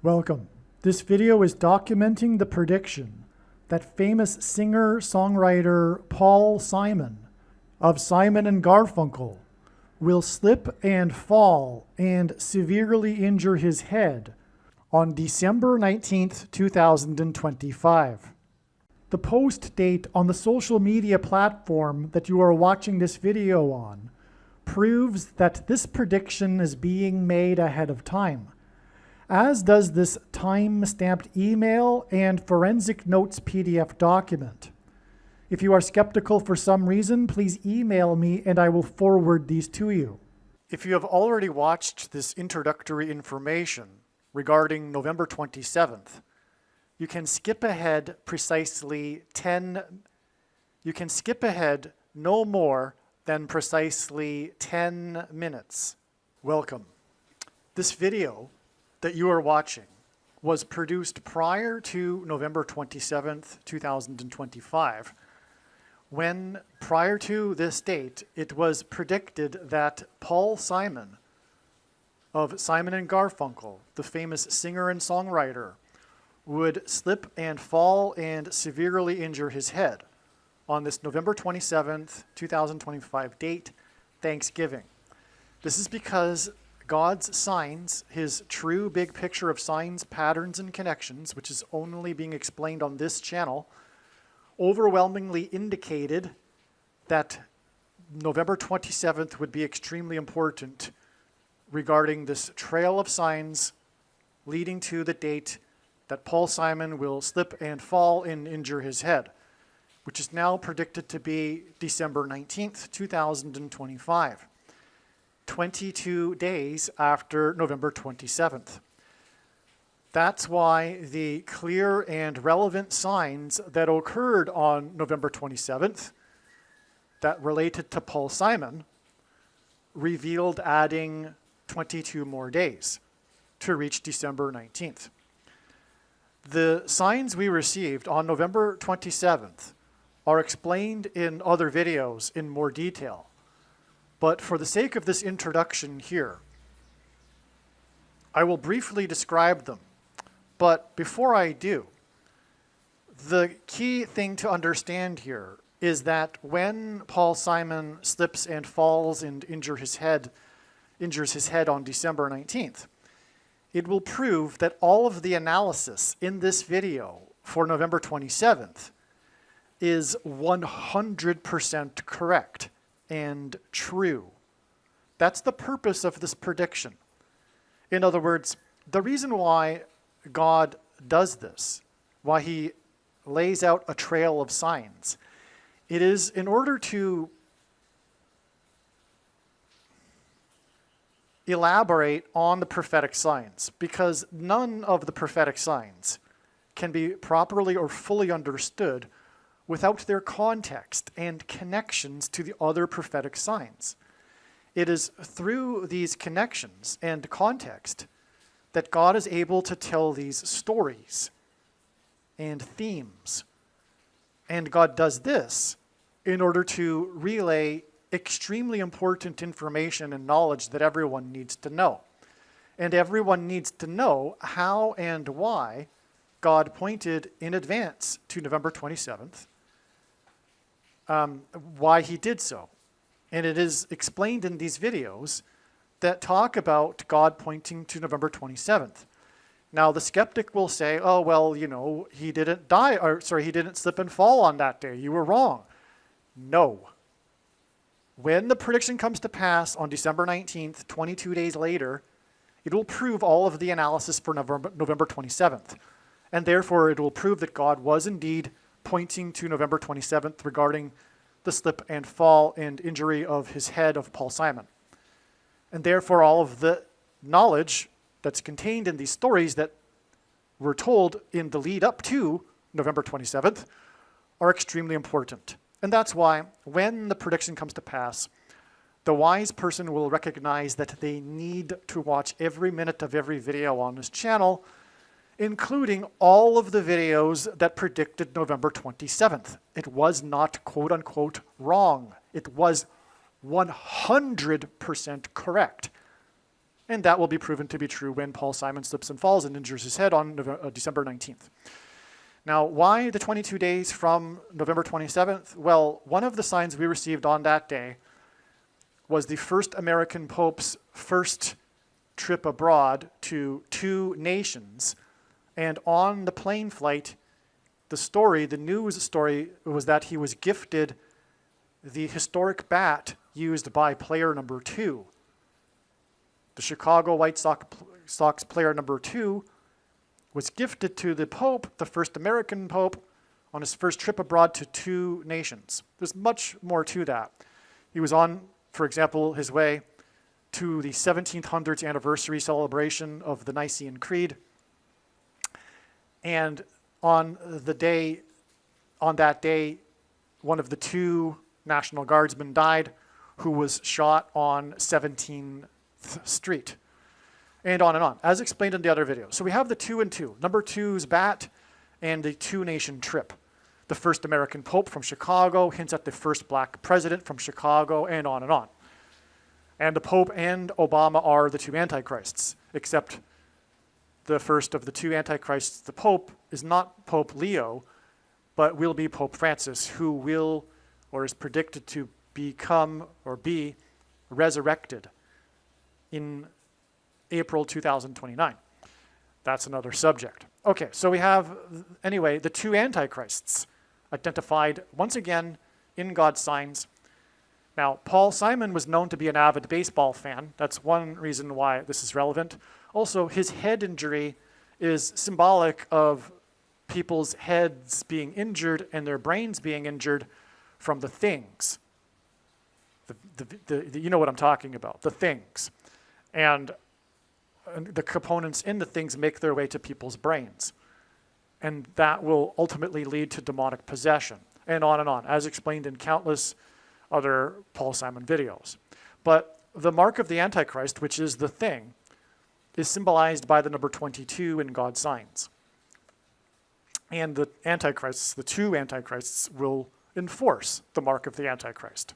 Welcome. This video is documenting the prediction that famous singer-songwriter Paul Simon of Simon and Garfunkel will slip and fall and severely injure his head on December 19th, 2025. The post date on the social media platform that you are watching this video on proves that this prediction is being made ahead of time, as does this time-stamped email and forensic notes PDF document. If you are skeptical for some reason, please email me and I will forward these to you. If you have already watched this introductory information regarding November 27th, you can skip ahead no more than precisely 10 minutes. Welcome. This video that you are watching was produced prior to November 27th, 2025, when prior to this date, it was predicted that Paul Simon of Simon and Garfunkel, the famous singer and songwriter, would slip and fall and severely injure his head on this November 27th, 2025 date, Thanksgiving. This is because God's signs, his true big picture of signs, patterns, and connections, which is only being explained on this channel, overwhelmingly indicated that November 27th would be extremely important regarding this trail of signs leading to the date that Paul Simon will slip and fall and injure his head, which is now predicted to be December 19th, 2025. 22 days after November 27th. That's why the clear and relevant signs that occurred on November 27th that related to Paul Simon revealed adding 22 more days to reach December 19th. The signs we received on November 27th are explained in other videos in more detail. But for the sake of this introduction here, I will briefly describe them. But before I do, the key thing to understand here is that when Paul Simon slips and falls and injures his head on December 19th, it will prove that all of the analysis in this video for November 27th is 100% correct and true. That's the purpose of this prediction. In other words, the reason why God does this, why he lays out a trail of signs, it is in order to elaborate on the prophetic signs, because none of the prophetic signs can be properly or fully understood without their context and connections to the other prophetic signs. It is through these connections and context that God is able to tell these stories and themes. And God does this in order to relay extremely important information and knowledge that everyone needs to know. And everyone needs to know how and why God pointed in advance to November 27th, why he did so. And it is explained in these videos that talk about God pointing to November 27th. Now, the skeptic will say, oh, well, he didn't he didn't slip and fall on that day. You were wrong. No. When the prediction comes to pass on December 19th, 22 days later, it will prove all of the analysis for November 27th. And therefore, it will prove that God was indeed pointing to November 27th regarding the slip and fall and injury of his head of Paul Simon. And therefore, all of the knowledge that's contained in these stories that were told in the lead up to November 27th are extremely important. And that's why when the prediction comes to pass, the wise person will recognize that they need to watch every minute of every video on this channel, including all of the videos that predicted November 27th. It was not quote unquote wrong. It was 100% correct. And that will be proven to be true when Paul Simon slips and falls and injures his head on December 19th. Now, why the 22 days from November 27th? Well, one of the signs we received on that day was the first American Pope's first trip abroad to 2 nations. And on the plane flight, the news story was that he was gifted the historic bat used by player number 2. The Chicago White Sox player number 2 was gifted to the Pope, the first American Pope, on his first trip abroad to 2 nations. There's much more to that. He was on, for example, his way to the 1700th anniversary celebration of the Nicene Creed. And on that day, one of the 2 National Guardsmen died who was shot on 17th Street. And on, as explained in the other video. So we have the 2 and 2. Number 2's bat and the 2-nation trip. The first American Pope from Chicago hints at the first black president from Chicago, and on. And the Pope and Obama are the 2 antichrists, except the first of the 2 antichrists, the Pope, is not Pope Leo, but will be Pope Francis, who will, or is predicted to become, or be, resurrected in April 2029. That's another subject. Okay, so we have, anyway, the 2 antichrists identified once again in God's signs. Now, Paul Simon was known to be an avid baseball fan. That's one reason why this is relevant. Also, his head injury is symbolic of people's heads being injured and their brains being injured from the things. You know what I'm talking about, the things. And the components in the things make their way to people's brains. And that will ultimately lead to demonic possession, and on, as explained in countless other Paul Simon videos. But the mark of the Antichrist, which is the thing, is symbolized by the number 22 in God's signs. And the Antichrists, the 2 Antichrists, will enforce the mark of the Antichrist.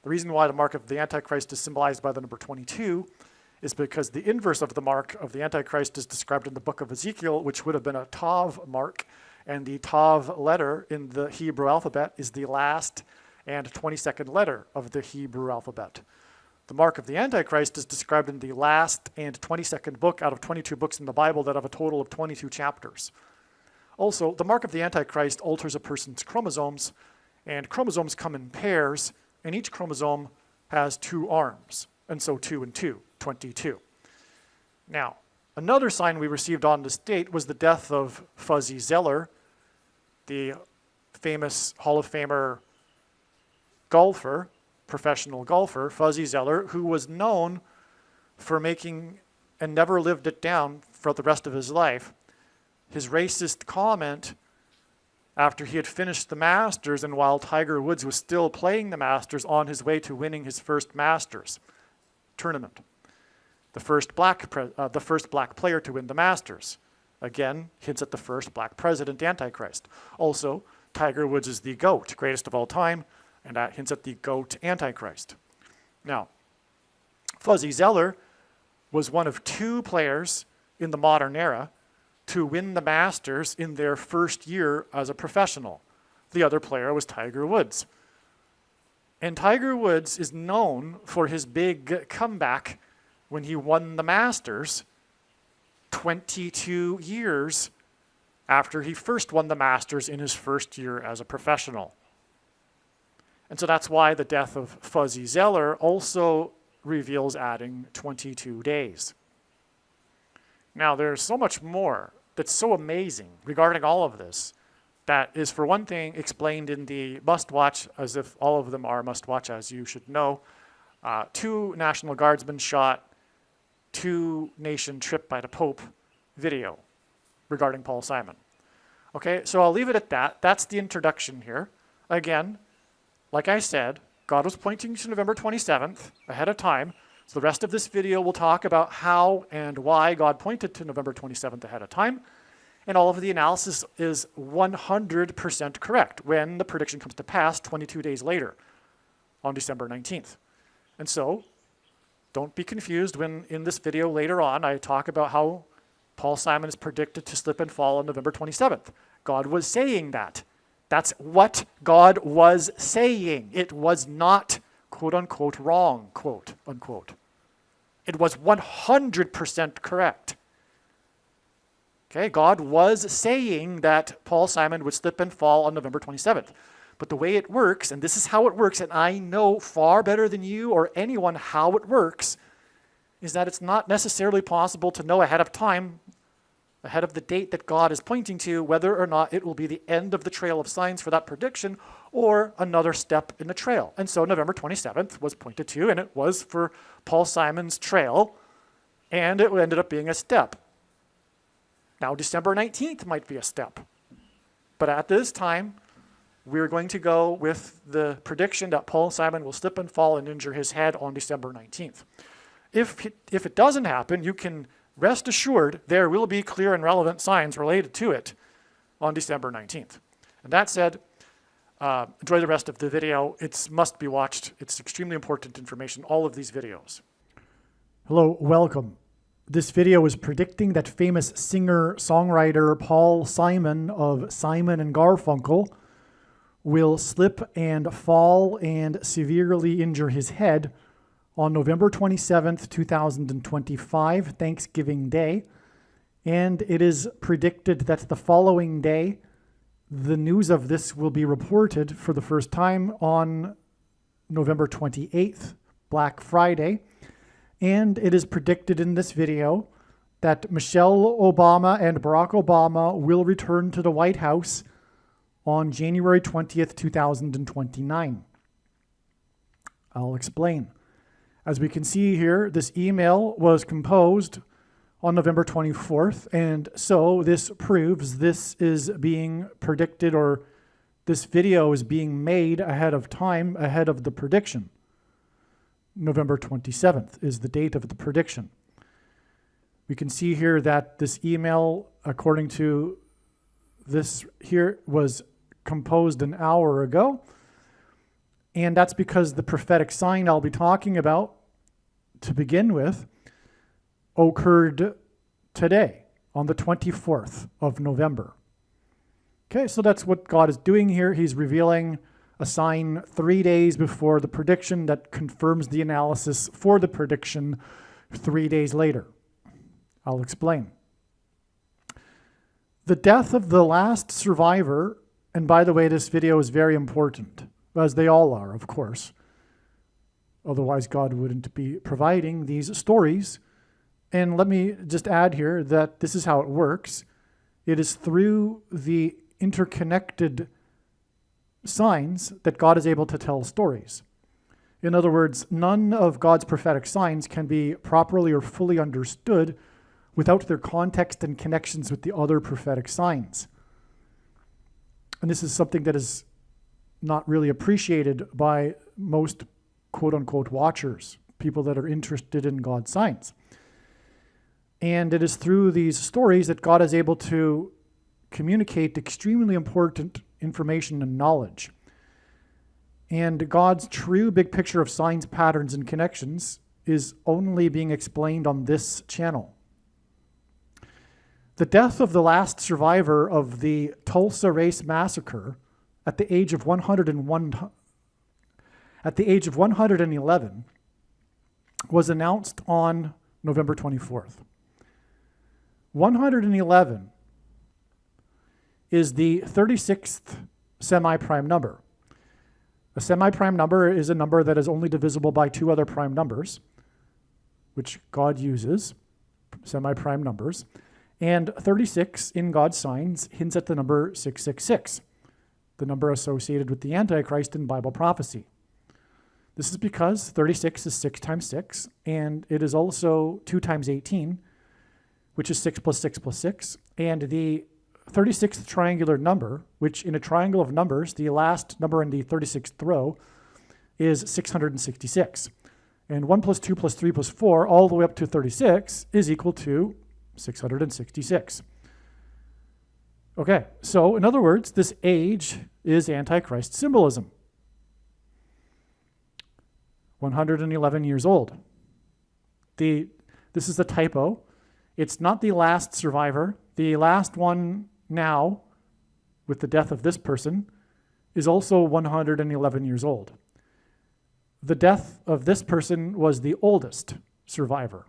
The reason why the mark of the Antichrist is symbolized by the number 22 is because the inverse of the mark of the Antichrist is described in the book of Ezekiel, which would have been a Tav mark, and the Tav letter in the Hebrew alphabet is the last and 22nd letter of the Hebrew alphabet. The mark of the Antichrist is described in the last and 22nd book out of 22 books in the Bible that have a total of 22 chapters. Also, the mark of the Antichrist alters a person's chromosomes, and chromosomes come in pairs, and each chromosome has 2 arms, and so 2 and 2, 22. Now, another sign we received on this date was the death of Fuzzy Zoeller, the famous Hall of Famer golfer, professional golfer, Fuzzy Zoeller, who was known for making, and never lived it down for the rest of his life, his racist comment after he had finished the Masters and while Tiger Woods was still playing the Masters on his way to winning his first Masters tournament. The first black player to win the Masters. Again, hints at the first black president, Antichrist. Also, Tiger Woods is the GOAT, greatest of all time, and that hints at the GOAT Antichrist. Now, Fuzzy Zoeller was one of 2 players in the modern era to win the Masters in their first year as a professional. The other player was Tiger Woods. And Tiger Woods is known for his big comeback when he won the Masters 22 years after he first won the Masters in his first year as a professional. And so that's why the death of Fuzzy Zoeller also reveals adding 22 days. Now, there's so much more that's so amazing regarding all of this that is, for one thing, explained in the must-watch, as if all of them are must-watch, as you should know. 2 National Guardsmen shot, 2-nation trip by the Pope video regarding Paul Simon. Okay, so I'll leave it at that. That's the introduction here. Again, like I said, God was pointing to November 27th ahead of time. So the rest of this video will talk about how and why God pointed to November 27th ahead of time. And all of the analysis is 100% correct when the prediction comes to pass 22 days later on December 19th. And so Don't be confused when in this video later on I talk about how Paul Simon is predicted to slip and fall on November 27th. God was saying that. That's what God was saying. It was not, quote unquote, wrong, quote unquote. It was 100% correct. Okay, God was saying that Paul Simon would slip and fall on November 27th. But the way it works, and this is how it works, and I know far better than you or anyone how it works, is that it's not necessarily possible to know ahead of time, ahead of the date that God is pointing to, whether or not it will be the end of the trail of signs for that prediction or another step in the trail. And so November 27th was pointed to, and it was for Paul Simon's trail, and it ended up being a step. Now, December 19th might be a step. But at this time, we're going to go with the prediction that Paul Simon will slip and fall and injure his head on December 19th. If it doesn't happen, you can rest assured there will be clear and relevant signs related to it on December 19th. And that said, enjoy the rest of the video. It must be watched. It's extremely important information, all of these videos. Hello, welcome. This video is predicting that famous singer-songwriter Paul Simon of Simon and Garfunkel will slip and fall and severely injure his head on November 27th, 2025, Thanksgiving Day. And it is predicted that the following day, the news of this will be reported for the first time on November 28th, Black Friday. And it is predicted in this video that Michelle Obama and Barack Obama will return to the White House on January 20th, 2029. I'll explain. As we can see here, this email was composed on November 24th, and so this proves this is being predicted, or this video is being made ahead of time, ahead of the prediction. November 27th is the date of the prediction. We can see here that this email, according to this here, was composed an hour ago. And that's because the prophetic sign I'll be talking about to begin with occurred today on the 24th of November. Okay, so that's what God is doing here. He's revealing a sign 3 days before the prediction that confirms the analysis for the prediction 3 days later. I'll explain. The death of the last survivor, and by the way, this video is very important, as they all are, of course. Otherwise, God wouldn't be providing these stories. And let me just add here that this is how it works. It is through the interconnected signs that God is able to tell stories. In other words, none of God's prophetic signs can be properly or fully understood without their context and connections with the other prophetic signs. And this is something that is not really appreciated by most quote-unquote watchers, people that are interested in God's signs. And it is through these stories that God is able to communicate extremely important information and knowledge. And God's true big picture of signs, patterns, and connections is only being explained on this channel. The death of the last survivor of the Tulsa race massacre at the age of 111 was announced on November 24th. 111 is the 36th semi-prime number. A semi-prime number is a number that is only divisible by two other prime numbers, which God uses, semi-prime numbers. And 36 in God's signs hints at the number 666, the number associated with the Antichrist in Bible prophecy. This is because 36 is 6 times 6, and it is also 2 times 18, which is 6 plus 6 plus 6. And the 36th triangular number, which in a triangle of numbers, the last number in the 36th row is 666. And 1 plus 2 plus 3 plus 4, all the way up to 36, is equal to 666. Okay, so in other words, this age is Antichrist symbolism. 111 years old. This is a typo. It's not the last survivor. The last one now, with the death of this person, is also 111 years old. The death of this person was the oldest survivor.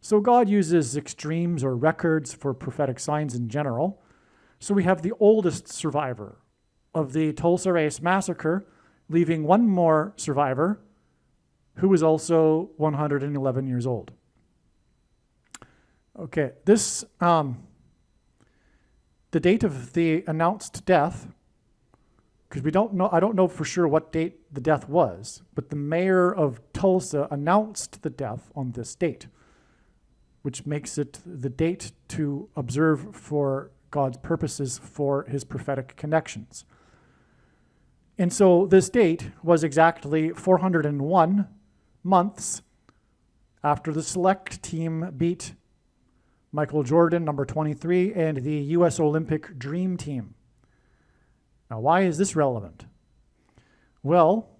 So God uses extremes or records for prophetic signs in general. So we have the oldest survivor of the Tulsa race massacre, leaving one more survivor who was also 111 years old. Okay, the date of the announced death, because I don't know for sure what date the death was, but the mayor of Tulsa announced the death on this date, which makes it the date to observe for God's purposes for his prophetic connections. And so this date was exactly 401 months after the select team beat Michael Jordan, number 23, and the U.S. Olympic Dream Team. Now, why is this relevant? Well,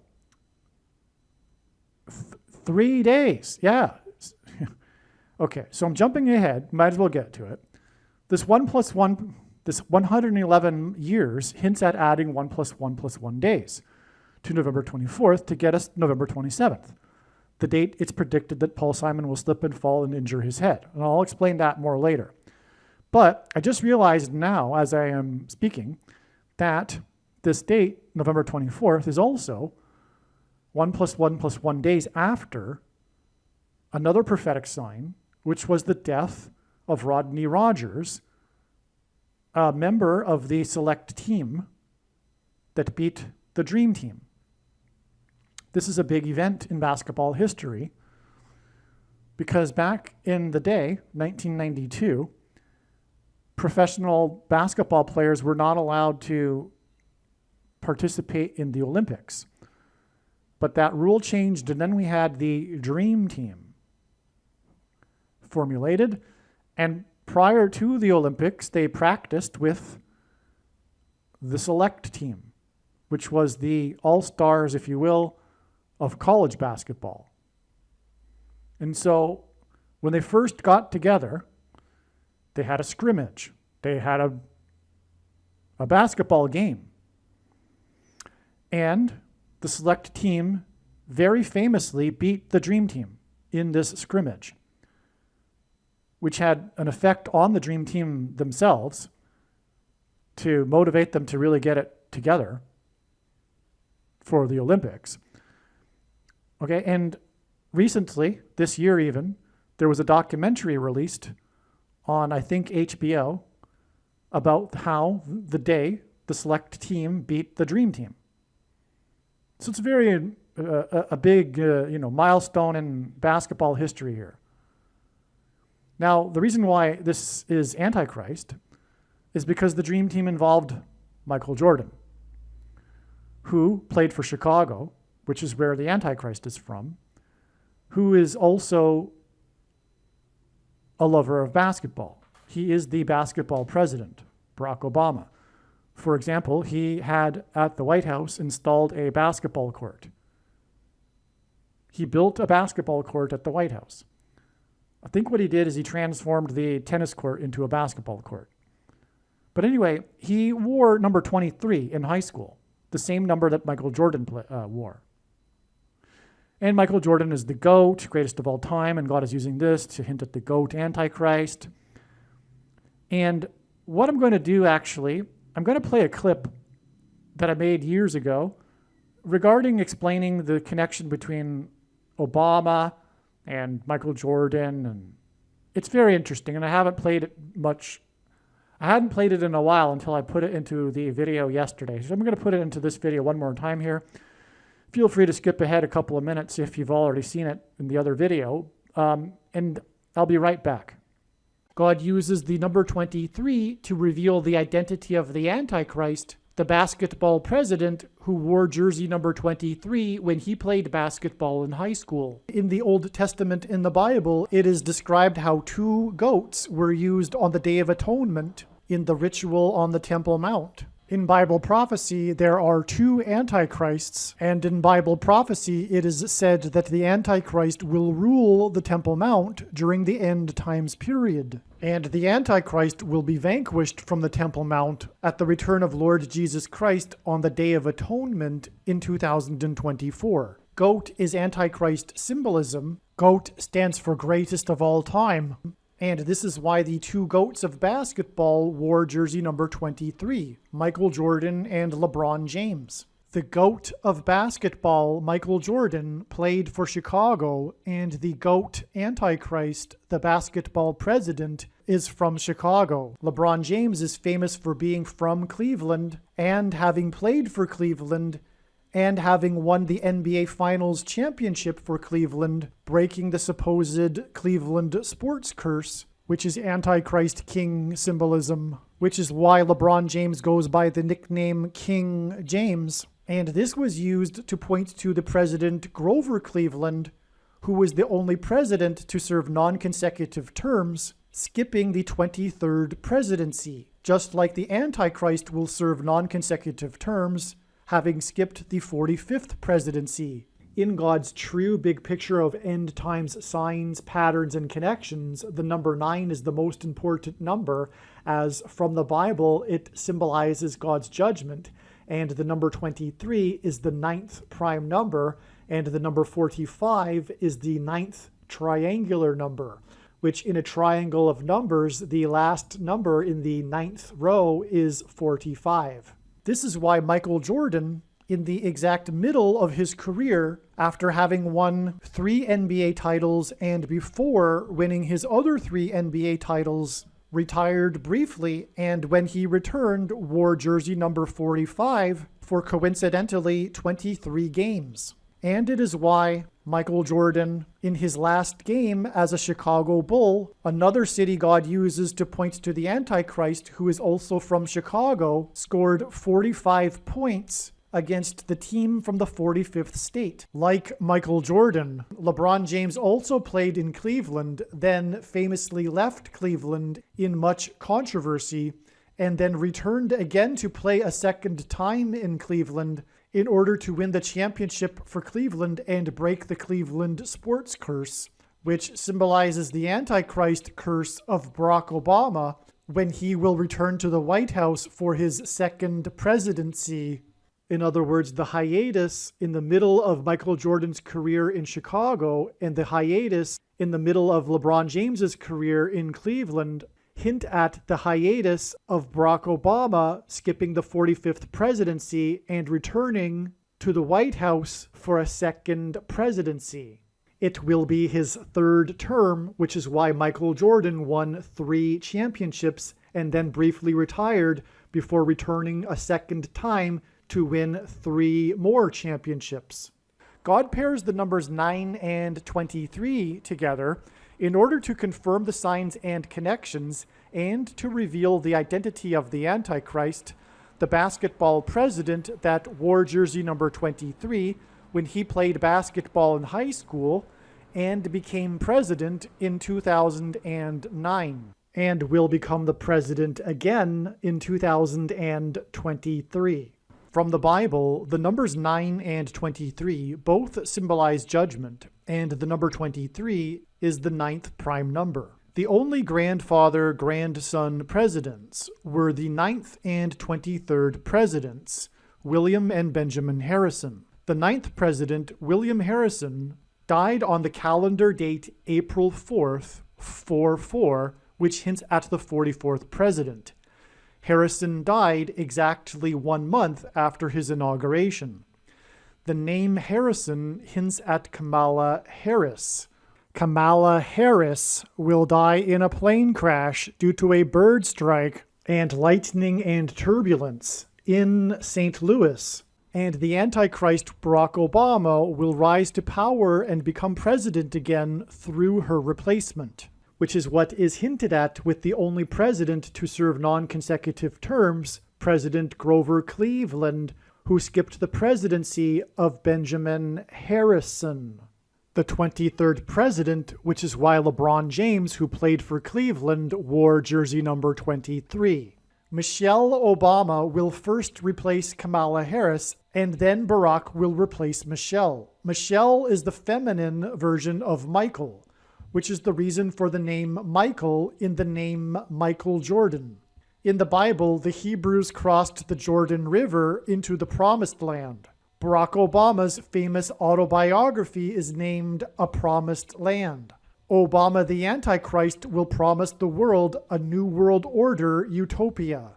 3 days, yeah. Okay, so I'm jumping ahead, might as well get to it. This 1 plus 1, this 111 years hints at adding 1 plus 1 plus 1 days to November 24th to get us November 27th. The date it's predicted that Paul Simon will slip and fall and injure his head. And I'll explain that more later. But I just realized now, as I am speaking, that this date, November 24th, is also 1 plus 1 plus 1 days after another prophetic sign, which was the death of Rodney Rogers, a member of the select team that beat the Dream Team. This is a big event in basketball history because back in the day, 1992, professional basketball players were not allowed to participate in the Olympics. But that rule changed, and then we had the Dream Team formulated. And prior to the Olympics, they practiced with the select team, which was the all-stars, if you will, of college basketball. And so when they first got together, they had a scrimmage. They had a basketball game. And the select team very famously beat the Dream Team in this scrimmage, which had an effect on the Dream Team themselves to motivate them to really get it together for the Olympics. Okay, and recently, this year even, there was a documentary released on, I think, HBO about how the day the select team beat the Dream Team. So it's very a big milestone in basketball history here. Now, the reason why this is Antichrist is because the Dream Team involved Michael Jordan, who played for Chicago, which is where the Antichrist is from, who is also a lover of basketball. He is the basketball president, Barack Obama. For example, he had at the White House installed a basketball court. He built a basketball court at the White House. I think what he did is he transformed the tennis court into a basketball court. But anyway, he wore number 23 in high school, the same number that Michael Jordan wore. And Michael Jordan is the GOAT, greatest of all time, and God is using this to hint at the GOAT Antichrist. And what I'm going to do, actually, I'm going to play a clip that I made years ago regarding explaining the connection between Obama and Michael Jordan. And it's very interesting, and I haven't played it much. I hadn't played it in a while until I put it into the video yesterday. So I'm going to put it into this video one more time here. Feel free to skip ahead a couple of minutes if you've already seen it in the other video, and I'll be right back. God uses the number 23 to reveal the identity of the Antichrist, the basketball president who wore jersey number 23 when he played basketball in high school. In the Old Testament in the Bible, it is described how 2 goats were used on the Day of Atonement in the ritual on the Temple Mount. In Bible prophecy, there are two antichrists, and in Bible prophecy, it is said that the Antichrist will rule the Temple Mount during the end times period. And the Antichrist will be vanquished from the Temple Mount at the return of Lord Jesus Christ on the Day of Atonement in 2024. Goat is Antichrist symbolism. Goat stands for greatest of all time. And this is why the two GOATs of basketball wore jersey number 23, Michael Jordan and LeBron James. The GOAT of basketball, Michael Jordan, played for Chicago, and the GOAT Antichrist, the basketball president, is from Chicago. LeBron James is famous for being from Cleveland and having played for Cleveland and having won the NBA Finals championship for Cleveland, breaking the supposed Cleveland sports curse, which is Antichrist King symbolism, which is why LeBron James goes by the nickname King James. And this was used to point to the president Grover Cleveland, who was the only president to serve non-consecutive terms, skipping the 23rd presidency, just like the Antichrist will serve non-consecutive terms, having skipped the 45th presidency. In God's true big picture of end times signs, patterns, and connections, the number 9 is the most important number, as from the Bible it symbolizes God's judgment, and the number 23 is the 9th prime number, and the number 45 is the 9th triangular number, which in a triangle of numbers, the last number in the 9th row is 45. This is why Michael Jordan, in the exact middle of his career, after having won 3 NBA titles and before winning his other 3 NBA titles, retired briefly, and when he returned, wore jersey number 45 for coincidentally 23 games. And it is why Michael Jordan, in his last game as a Chicago Bull, another city God uses to point to the Antichrist, who is also from Chicago, scored 45 points against the team from the 45th state. Like Michael Jordan, LeBron James also played in Cleveland, then famously left Cleveland in much controversy, and then returned again to play a second time in Cleveland in order to win the championship for Cleveland and break the Cleveland sports curse, which symbolizes the Antichrist curse of Barack Obama when he will return to the White House for his second presidency. In other words, the hiatus in the middle of Michael Jordan's career in Chicago and the hiatus in the middle of LeBron James's career in Cleveland hint at the hiatus of Barack Obama skipping the 45th presidency and returning to the White House for a second presidency. It will be his third term, which is why Michael Jordan won 3 championships and then briefly retired before returning a second time to win 3 more championships. God pairs the numbers 9 and 23 together in order to confirm the signs and connections and to reveal the identity of the Antichrist, the basketball president that wore jersey number 23 when he played basketball in high school and became president in 2009, and will become the president again in 2023. From the Bible, the numbers 9 and 23 both symbolize judgment, and the number 23 is the 9th prime number. The only grandfather-grandson presidents were the 9th and 23rd presidents, William and Benjamin Harrison. The 9th president, William Harrison, died on the calendar date April 4th, 44, which hints at the 44th president. Harrison died exactly 1 month after his inauguration. The name Harrison hints at Kamala Harris. Kamala Harris will die in a plane crash due to a bird strike and lightning and turbulence in St. Louis. And the Antichrist Barack Obama will rise to power and become president again through her replacement, which is what is hinted at with the only president to serve non-consecutive terms, President Grover Cleveland, who skipped the presidency of Benjamin Harrison. The 23rd president, which is why LeBron James, who played for Cleveland, wore jersey number 23. Michelle Obama will first replace Kamala Harris, and then Barack will replace Michelle. Michelle is the feminine version of Michael, which is the reason for the name Michael in the name Michael Jordan. In the Bible, the Hebrews crossed the Jordan River into the Promised Land. Barack Obama's famous autobiography is named A Promised Land. Obama the Antichrist will promise the world a new world order utopia.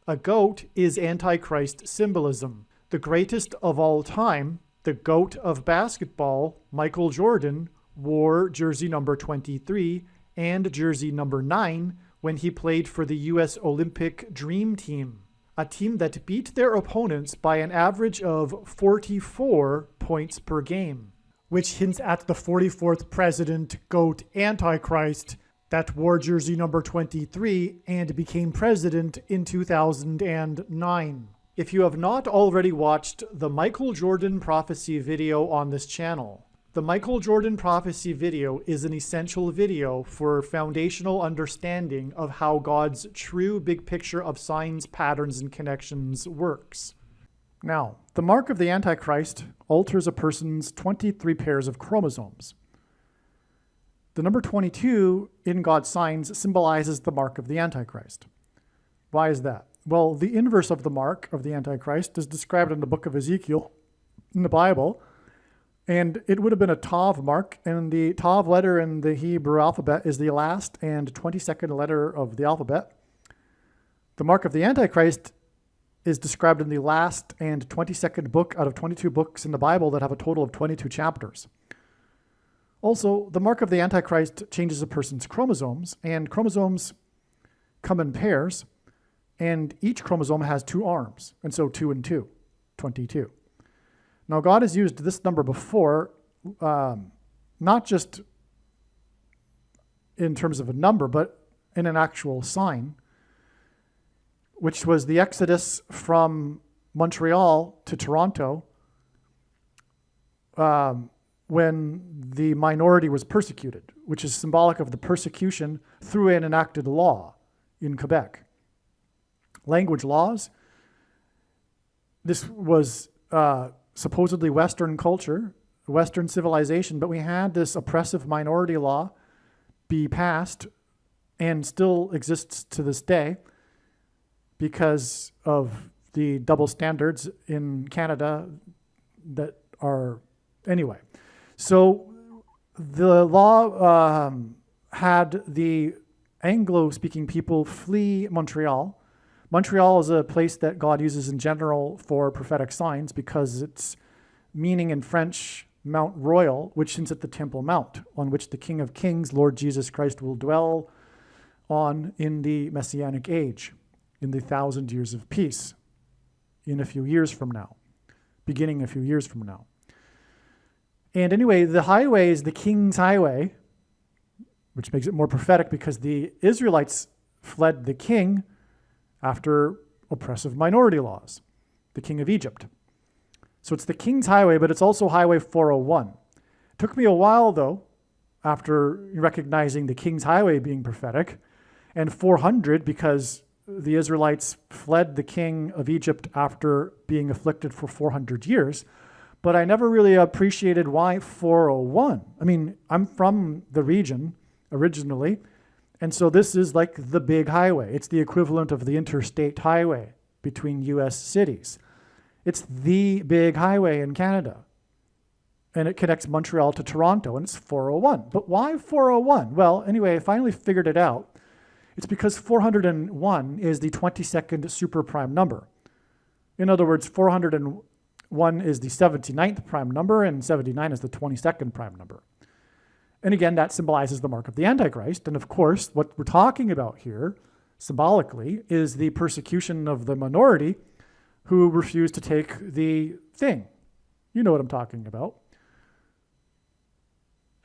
A goat is Antichrist symbolism. The greatest of all time, the GOAT of basketball, Michael Jordan, wore jersey number 23 and jersey number 9 when he played for the U.S. Olympic Dream Team, a team that beat their opponents by an average of 44 points per game, which hints at the 44th president, GOAT Antichrist, that wore jersey number 23 and became president in 2009. If you have not already watched the Michael Jordan prophecy video on this channel, the Michael Jordan prophecy video is an essential video for foundational understanding of how God's true big picture of signs, patterns, and connections works. Now, the mark of the Antichrist alters a person's 23 pairs of chromosomes. The number 22 in God's signs symbolizes the mark of the Antichrist. Why is that? Well, the inverse of the mark of the Antichrist is described in the book of Ezekiel in the Bible, and it would have been a Tav mark, and the Tav letter in the Hebrew alphabet is the last and 22nd letter of the alphabet. The mark of the Antichrist is described in the last and 22nd book out of 22 books in the Bible that have a total of 22 chapters. Also, the mark of the Antichrist changes a person's chromosomes, and chromosomes come in pairs, and each chromosome has 2 arms, and so 2 and 2, 22. Now, God has used this number before, not just in terms of a number, but in an actual sign, which was the exodus from Montreal to Toronto when the minority was persecuted, which is symbolic of the persecution through an enacted law in Quebec. Language laws. This was supposedly Western culture, Western civilization, but we had this oppressive minority law be passed and still exists to this day because of the double standards in Canada that are, anyway. So the law had the Anglo-speaking people flee Montreal. Montreal is a place that God uses in general for prophetic signs because its meaning in French, Mount Royal, which hints at the Temple Mount, on which the King of Kings, Lord Jesus Christ, will dwell on in the Messianic age, in the 1,000 years of peace, in a few years from now, beginning a few years from now. And anyway, the highway is the King's Highway, which makes it more prophetic because the Israelites fled the king after oppressive minority laws, the king of Egypt. So it's the King's Highway, but it's also Highway 401. It took me a while, though, after recognizing the King's Highway being prophetic, and 400 because the Israelites fled the king of Egypt after being afflicted for 400 years. But I never really appreciated why 401. I mean, I'm from the region originally, and so this is like the big highway. It's the equivalent of the interstate highway between U.S. cities. It's the big highway in Canada, and it connects Montreal to Toronto, and it's 401. But why 401? Well, anyway, I finally figured it out. It's because 401 is the 22nd superprime number. In other words, 401 is the 79th prime number, and 79 is the 22nd prime number. And again, that symbolizes the mark of the Antichrist. And of course, what we're talking about here, symbolically, is the persecution of the minority who refused to take the thing. You know what I'm talking about.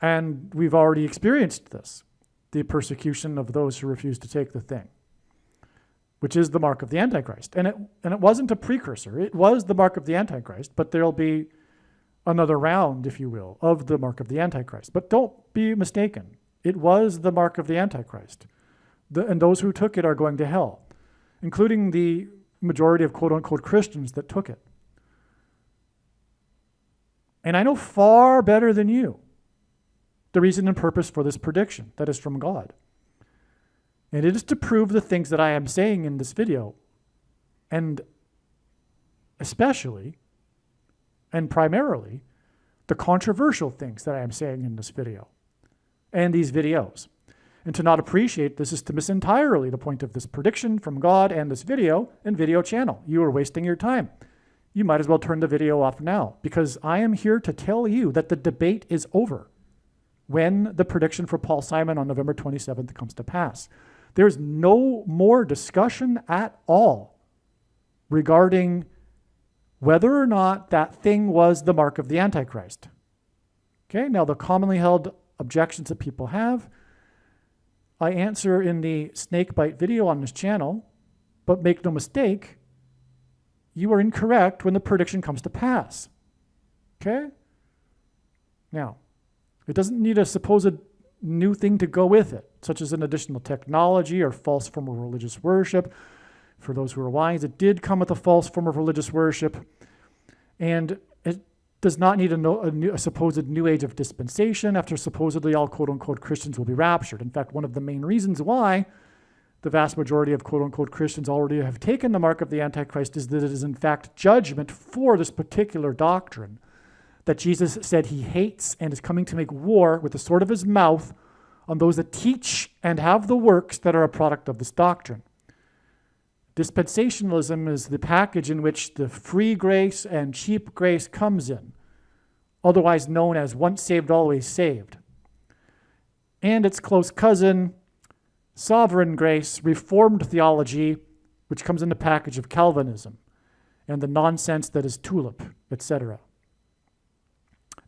And we've already experienced this, the persecution of those who refuse to take the thing, which is the mark of the Antichrist. And it wasn't a precursor. It was the mark of the Antichrist, but there'll be another round, if you will, of the mark of the Antichrist. But don't be mistaken. It was the mark of the Antichrist. And those who took it are going to hell. including the majority of quote-unquote Christians that took it. And I know far better than you the reason and purpose for this prediction that is from God. And it is to prove the things that I am saying in this video, and especially and primarily the controversial things that I am saying in this video and these videos. And to not appreciate this is to miss entirely the point of this prediction from God and this video and video channel. You are wasting your time. You might as well turn the video off now, because I am here to tell you that the debate is over when the prediction for Paul Simon on November 27th comes to pass. There's no more discussion at all regarding whether or not that thing was the mark of the Antichrist. Okay, now the commonly held objections that people have, I answer in the snakebite video on this channel, but make no mistake, you are incorrect when the prediction comes to pass. Okay? Now, it doesn't need a supposed new thing to go with it, such as an additional technology or false form of religious worship. For those who are wise, it did come with a false form of religious worship, and it does not need a supposed new age of dispensation after supposedly all quote-unquote Christians will be raptured. In fact, one of the main reasons why the vast majority of quote-unquote Christians already have taken the mark of the Antichrist is that it is in fact judgment for this particular doctrine that Jesus said he hates and is coming to make war with the sword of his mouth on those that teach and have the works that are a product of this doctrine. Dispensationalism is the package in which the free grace and cheap grace comes in, otherwise known as once saved, always saved. And its close cousin, sovereign grace, reformed theology, which comes in the package of Calvinism and the nonsense that is tulip, etc.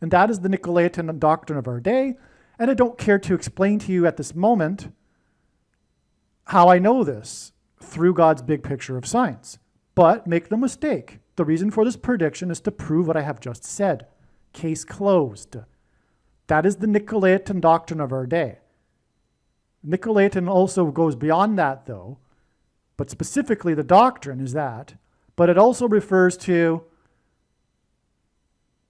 And that is the Nicolaitan doctrine of our day, and I don't care to explain to you at this moment how I know this through God's big picture of science. But make no mistake, the reason for this prediction is to prove what I have just said. Case closed. That is the Nicolaitan doctrine of our day. Nicolaitan also goes beyond that, though, but specifically the doctrine is that, but it also refers to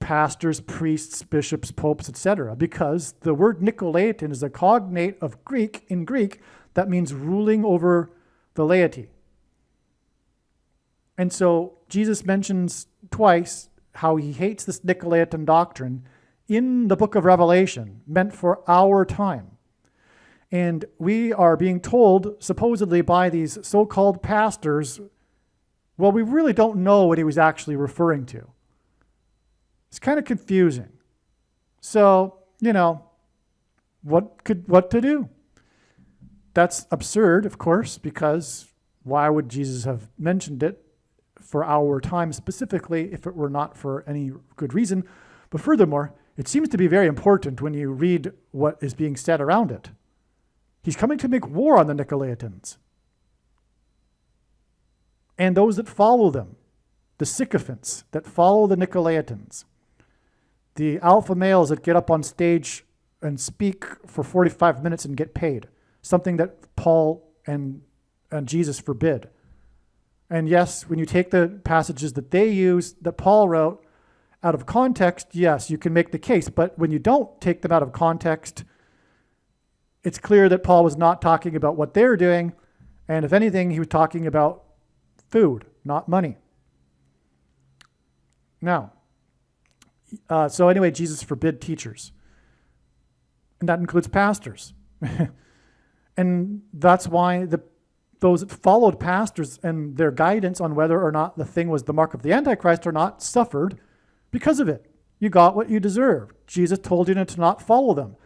pastors, priests, bishops, popes, etc., because the word Nicolaitan is a cognate of Greek, in Greek, that means ruling over the laity. And so Jesus mentions twice how he hates this Nicolaitan doctrine in the book of Revelation, meant for our time. And we are being told, supposedly by these so-called pastors, well, we really don't know what he was actually referring to. It's kind of confusing. So, what to do? That's absurd, of course, because why would Jesus have mentioned it for our time specifically if it were not for any good reason? But furthermore, it seems to be very important when you read what is being said around it. He's coming to make war on the Nicolaitans and those that follow them, the sycophants that follow the Nicolaitans, the alpha males that get up on stage and speak for 45 minutes and get paid, something that Paul and Jesus forbid. And yes, when you take the passages that they use, that Paul wrote, out of context, yes, you can make the case. But when you don't take them out of context, it's clear that Paul was not talking about what they're doing. And if anything, he was talking about food, not money. Now, so anyway, Jesus forbid teachers. And that includes pastors. And that's why those that followed pastors and their guidance on whether or not the thing was the mark of the Antichrist or not suffered because of it. You got what you deserved. Jesus told you to not follow them.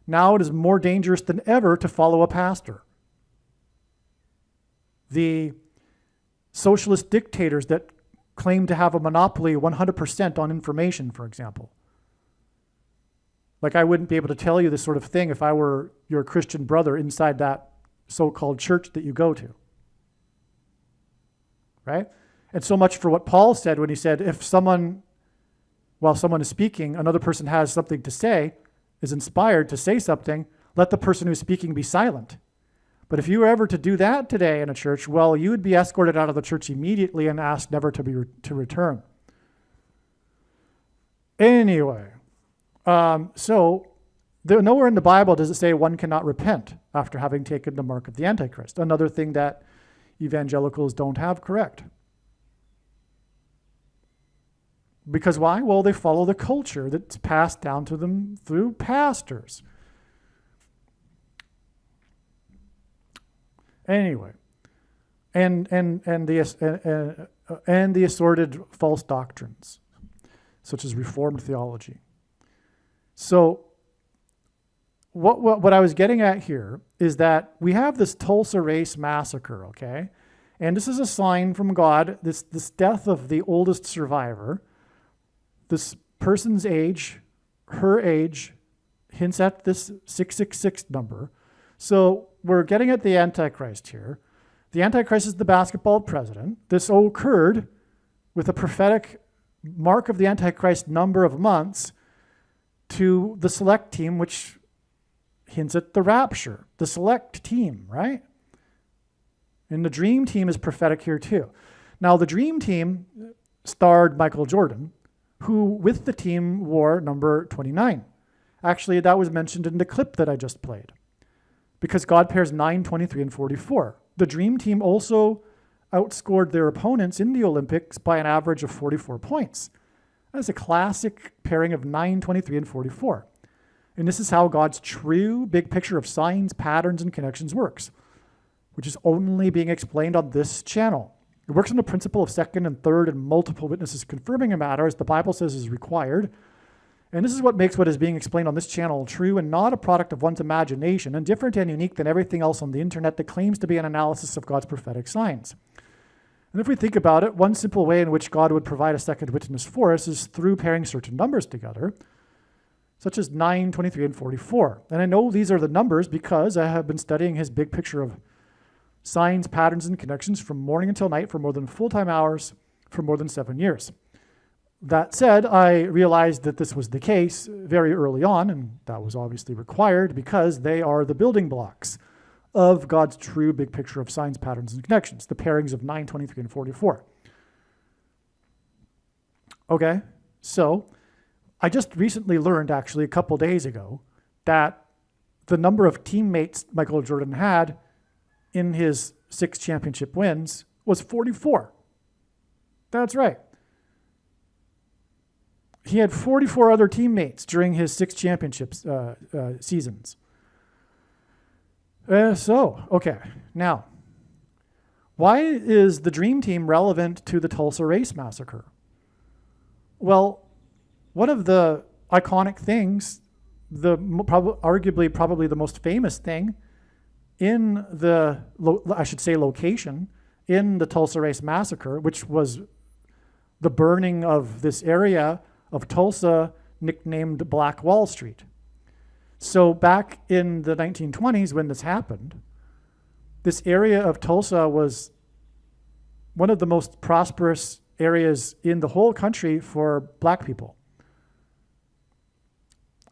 Now it is more dangerous than ever to follow a pastor. The socialist dictators that claim to have a monopoly 100% on information, for example. Like, I wouldn't be able to tell you this sort of thing if I were your Christian brother inside that so-called church that you go to. Right? And so much for what Paul said when he said, if someone, while someone is speaking, another person has something to say, is inspired to say something, let the person who's speaking be silent. But if you were ever to do that today in a church, well, you would be escorted out of the church immediately and asked never to return. Anyway, so nowhere in the Bible does it say one cannot repent after having taken the mark of the Antichrist. Another thing that evangelicals don't have correct. Because why? Well, they follow the culture that's passed down to them through pastors. Anyway, and the assorted false doctrines, such as Reformed theology. So, what I was getting at here is that we have this Tulsa race massacre, okay, and this is a sign from God. This death of the oldest survivor. This person's age, her age, hints at this 666 number. So we're getting at the Antichrist here. The Antichrist is the basketball president. This occurred with a prophetic mark of the Antichrist number of months to the select team, which hints at the rapture. The select team, right? And the dream team is prophetic here too. Now the dream team starred Michael Jordan, who with the team wore number 29. Actually, that was mentioned in the clip that I just played. Because God pairs 9, 23, and 44. The dream team also outscored their opponents in the Olympics by an average of 44 points. That's a classic pairing of 9, 23, and 44. And this is how God's true big picture of signs, patterns, and connections works, which is only being explained on this channel. It works on the principle of second and third and multiple witnesses confirming a matter, as the Bible says is required. And this is what makes what is being explained on this channel true and not a product of one's imagination, and different and unique than everything else on the internet that claims to be an analysis of God's prophetic signs. And if we think about it, one simple way in which God would provide a second witness for us is through pairing certain numbers together, such as 9, 23, and 44. And I know these are the numbers because I have been studying his big picture of signs, patterns, and connections from morning until night for more than full-time hours for more than 7 years. That said, I realized that this was the case very early on, and that was obviously required because they are the building blocks of God's true big picture of signs, patterns, and connections, the pairings of 9, 23, and 44. Okay, so I just recently learned, actually a couple days ago, that the number of teammates Michael Jordan had in his 6 championship wins was 44. That's right. He had 44 other teammates during his 6 championships seasons. Okay, now, why is the Dream Team relevant to the Tulsa Race Massacre? Well, one of the iconic things, arguably probably the most famous thing in the, location in the Tulsa Race Massacre, which was the burning of this area of Tulsa nicknamed Black Wall Street. So back in the 1920s when this happened, this area of Tulsa was one of the most prosperous areas in the whole country for black people.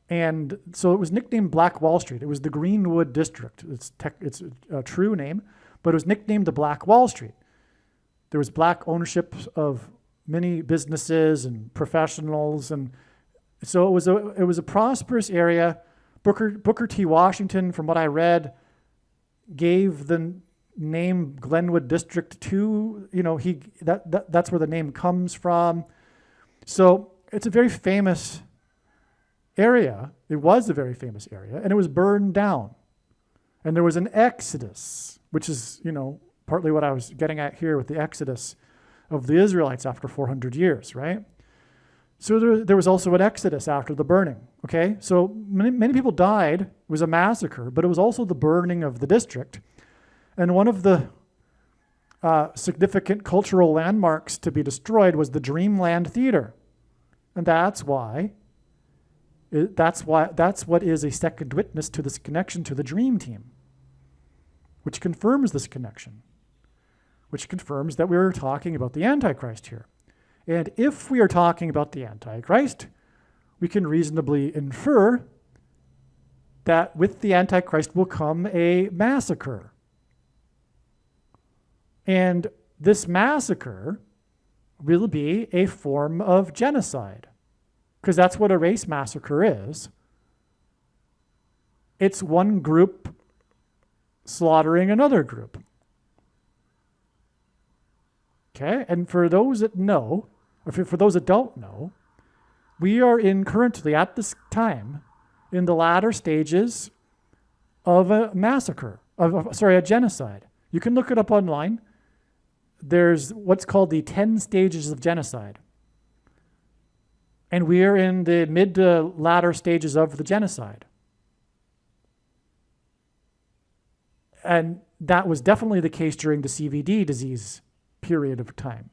And so it was nicknamed Black Wall Street. It was the Greenwood District. It's a true name, but it was nicknamed the Black Wall Street. There was black ownership of many businesses and professionals, and so it was a prosperous area. Booker T. Washington, from what I read, gave the name Glenwood District to, that's where the name comes from. So it's a very famous area. It was a very famous area, and it was burned down. And there was an exodus, which is, partly what I was getting at here with the exodus of the Israelites after 400 years, right? So there was also an exodus after the burning, okay? So many people died. It was a massacre, but it was also the burning of the district. And one of the significant cultural landmarks to be destroyed was the Dreamland Theater. And that's what is a second witness to this connection to the Dream Team, which confirms this connection, which confirms that we're talking about the Antichrist here. And if we are talking about the Antichrist, we can reasonably infer that with the Antichrist will come a massacre, And this massacre will be a form of genocide, because that's what a race massacre is. It's one group slaughtering another group. Okay, and for those that know, or for those that don't know, we are currently at this time in the latter stages of a massacre, a genocide. You can look it up online. There's what's called the 10 stages of genocide. And we are in the mid to latter stages of the genocide. And that was definitely the case during the CVD disease period of time.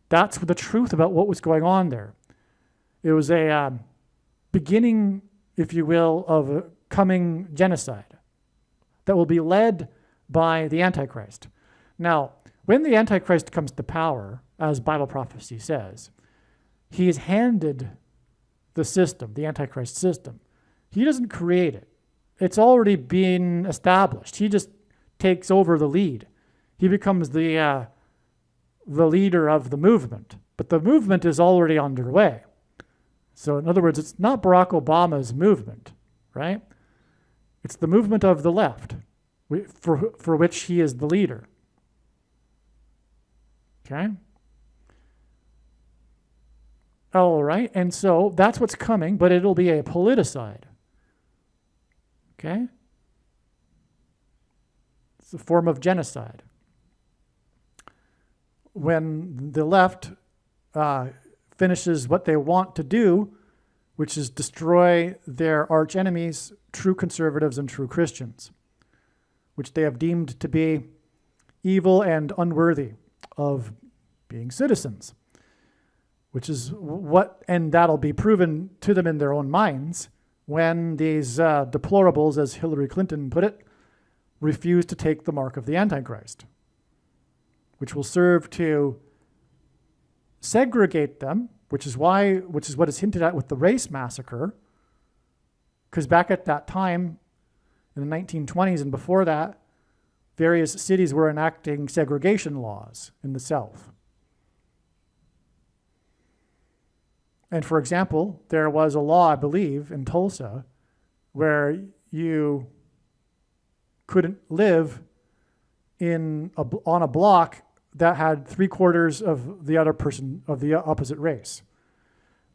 That's the truth about what was going on there. It was a beginning, if you will, of a coming genocide that will be led by the Antichrist. Now, when the Antichrist comes to power, as Bible prophecy says, he is handed the system, the Antichrist system. He doesn't create it. It's already been established. He just takes over the lead. He becomes the leader of the movement. But the movement is already underway. So in other words, it's not Barack Obama's movement, right? It's the movement of the left, for which he is the leader. Okay? All right, and so that's what's coming, but it'll be a politicide. Okay? It's a form of genocide. When the left finishes what they want to do, which is destroy their arch enemies, true conservatives and true Christians, which they have deemed to be evil and unworthy of being citizens, which is and that'll be proven to them in their own minds when these deplorables, as Hillary Clinton put it, refuse to take the mark of the Antichrist, which will serve to segregate them, which is what is hinted at with the race massacre, because back at that time, in the 1920s and before that, various cities were enacting segregation laws in the South. And for example, there was a law, I believe, in Tulsa, where you couldn't live on a block that had 3/4 of the other person of the opposite race.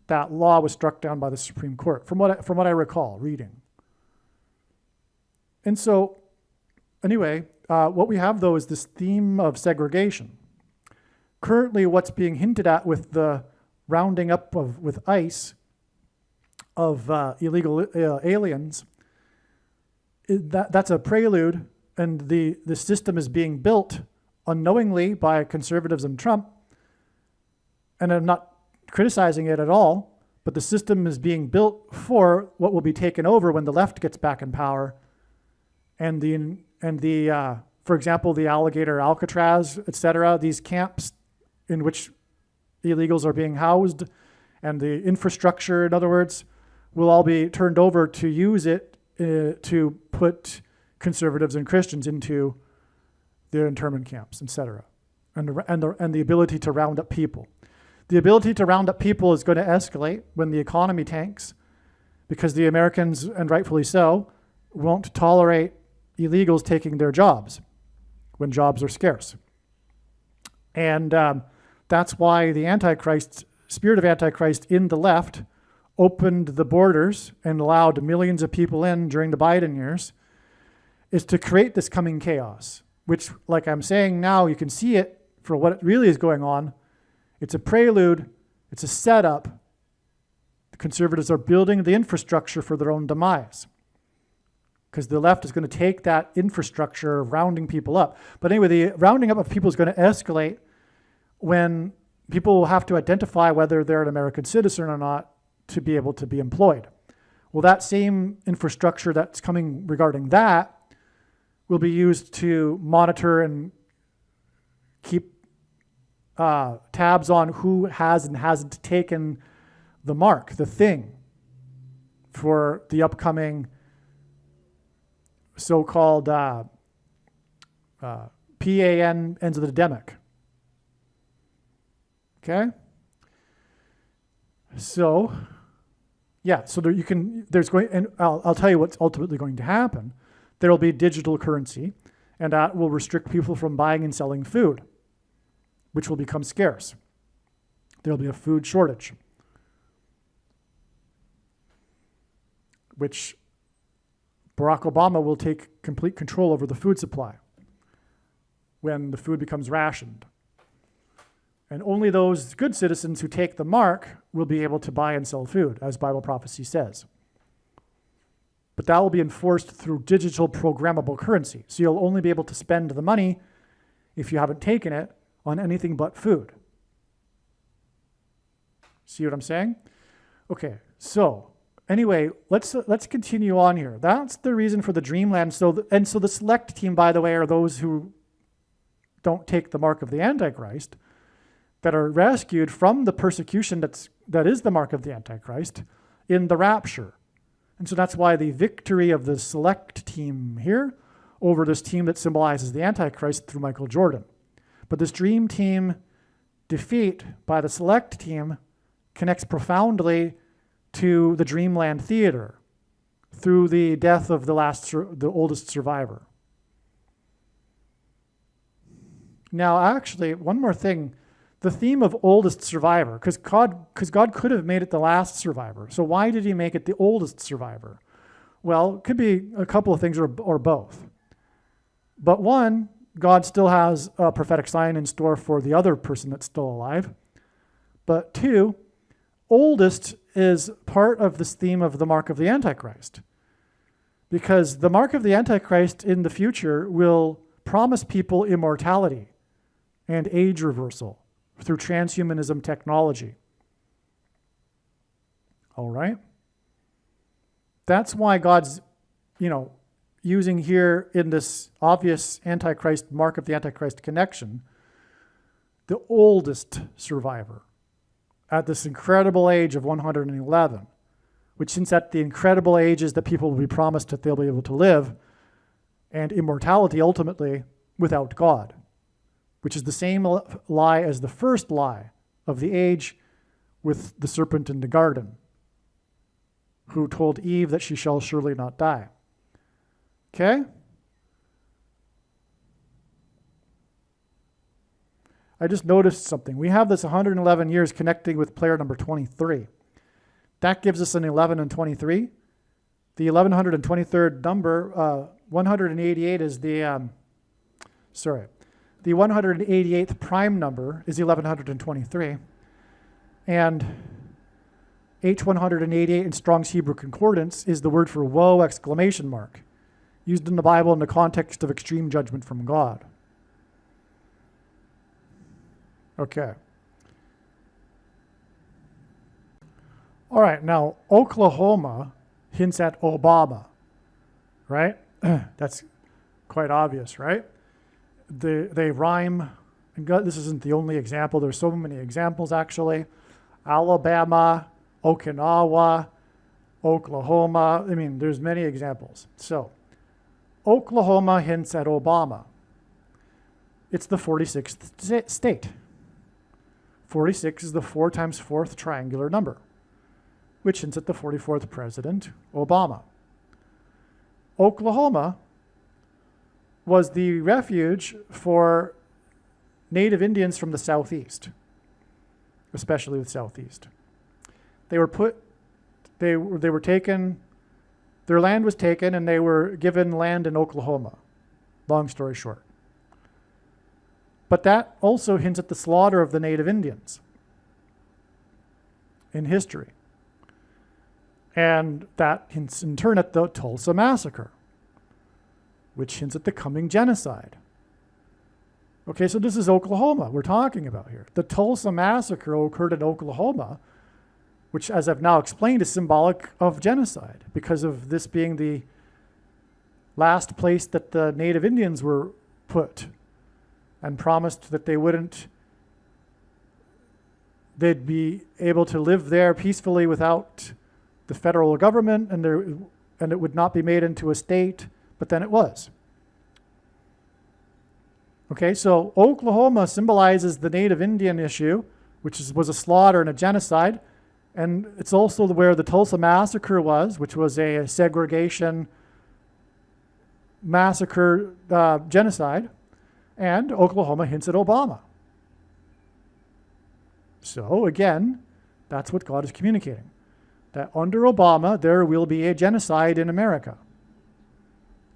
That law was struck down by the Supreme Court, from what I recall reading. And so, anyway, what we have though is this theme of segregation. Currently, what's being hinted at with the rounding up with ICE of illegal aliens, that's a prelude, and the system is being built unknowingly by conservatives and Trump. And I'm not criticizing it at all, but the system is being built for what will be taken over when the left gets back in power, and for example, the Alligator Alcatraz, etc., these camps in which illegals are being housed, and the infrastructure, in other words, will all be turned over to use it to put conservatives and Christians into their internment camps, etc., and the ability to round up people. The ability to round up people is going to escalate when the economy tanks, because the Americans, and rightfully so, won't tolerate illegals taking their jobs when jobs are scarce. And that's why the spirit of Antichrist in the left opened the borders and allowed millions of people in during the Biden years, is to create this coming chaos, which, like I'm saying now, you can see it for what it really is going on. It's a prelude. It's a setup. The conservatives are building the infrastructure for their own demise, because the left is going to take that infrastructure of rounding people up. But anyway, the rounding up of people is going to escalate when people will have to identify whether they're an American citizen or not to be able to be employed. Well, that same infrastructure that's coming regarding that will be used to monitor and keep tabs on who has and hasn't taken the mark, the thing, for the upcoming so-called P-A-N ends with a demic. Okay? So, yeah, so there you can, there's going, and I'll tell you what's ultimately going to happen. There will be digital currency, and that will restrict people from buying and selling food, which will become scarce. There'll be a food shortage, which Barack Obama will take complete control over the food supply when the food becomes rationed. And only those good citizens who take the mark will be able to buy and sell food, as Bible prophecy says. But that will be enforced through digital programmable currency. So you'll only be able to spend the money, if you haven't taken it, on anything but food. See what I'm saying? Okay, so anyway, let's continue on here. That's the reason for the dreamland. So the select team, by the way, are those who don't take the mark of the Antichrist, that are rescued from the persecution that is the mark of the Antichrist in the rapture. And so that's why the victory of the select team here over this team that symbolizes the Antichrist through Michael Jordan. But this dream team defeat by the select team connects profoundly to the Dreamland Theater through the death of the oldest survivor. Now, actually, one more thing. The theme of oldest survivor, because God could have made it the last survivor. So why did he make it the oldest survivor? Well, it could be a couple of things or both. But one, God still has a prophetic sign in store for the other person that's still alive. But two, oldest is part of this theme of the mark of the Antichrist. Because the mark of the Antichrist in the future will promise people immortality and age reversal through transhumanism technology. All right? That's why God's, using here in this obvious Antichrist, mark of the Antichrist connection, the oldest survivor at this incredible age of 111, which hints at the incredible ages that people will be promised that they'll be able to live, and immortality ultimately without God, which is the same lie as the first lie of the age with the serpent in the garden, who told Eve that she shall surely not die. Okay? I just noticed something. We have this 111 years connecting with player number 23. That gives us an 11 and 23. The 1123rd number, 188 is the 188th prime number is 1123. And H188 in Strong's Hebrew Concordance is the word for woe, exclamation mark, used in the Bible in the context of extreme judgment from God. Okay. All right, now Oklahoma hints at Obama, right? That's quite obvious, right? They rhyme. And this isn't the only example. There's so many examples, actually. Alabama, Okinawa, Oklahoma. I mean, there's many examples. So, Oklahoma hints at Obama. It's the 46th state. 46 is the 4 times 4th triangular number, which hints at the 44th president, Obama. Oklahoma was the refuge for Native Indians from the southeast, especially the southeast. They were taken, their land was taken, and they were given land in Oklahoma, long story short. But that also hints at the slaughter of the Native Indians in history. And that hints in turn at the Tulsa massacre, which hints at the coming genocide. Okay, so this is Oklahoma we're talking about here. The Tulsa massacre occurred in Oklahoma, which, as I've now explained, is symbolic of genocide because of this being the last place that the Native Indians were put and promised that they'd be able to live there peacefully without the federal government, and it would not be made into a state, but then it was. Okay, so Oklahoma symbolizes the Native Indian issue, which was a slaughter and a genocide. And it's also where the Tulsa massacre was, which was a segregation massacre genocide. And Oklahoma hints at Obama. So again, that's what God is communicating. That under Obama, there will be a genocide in America.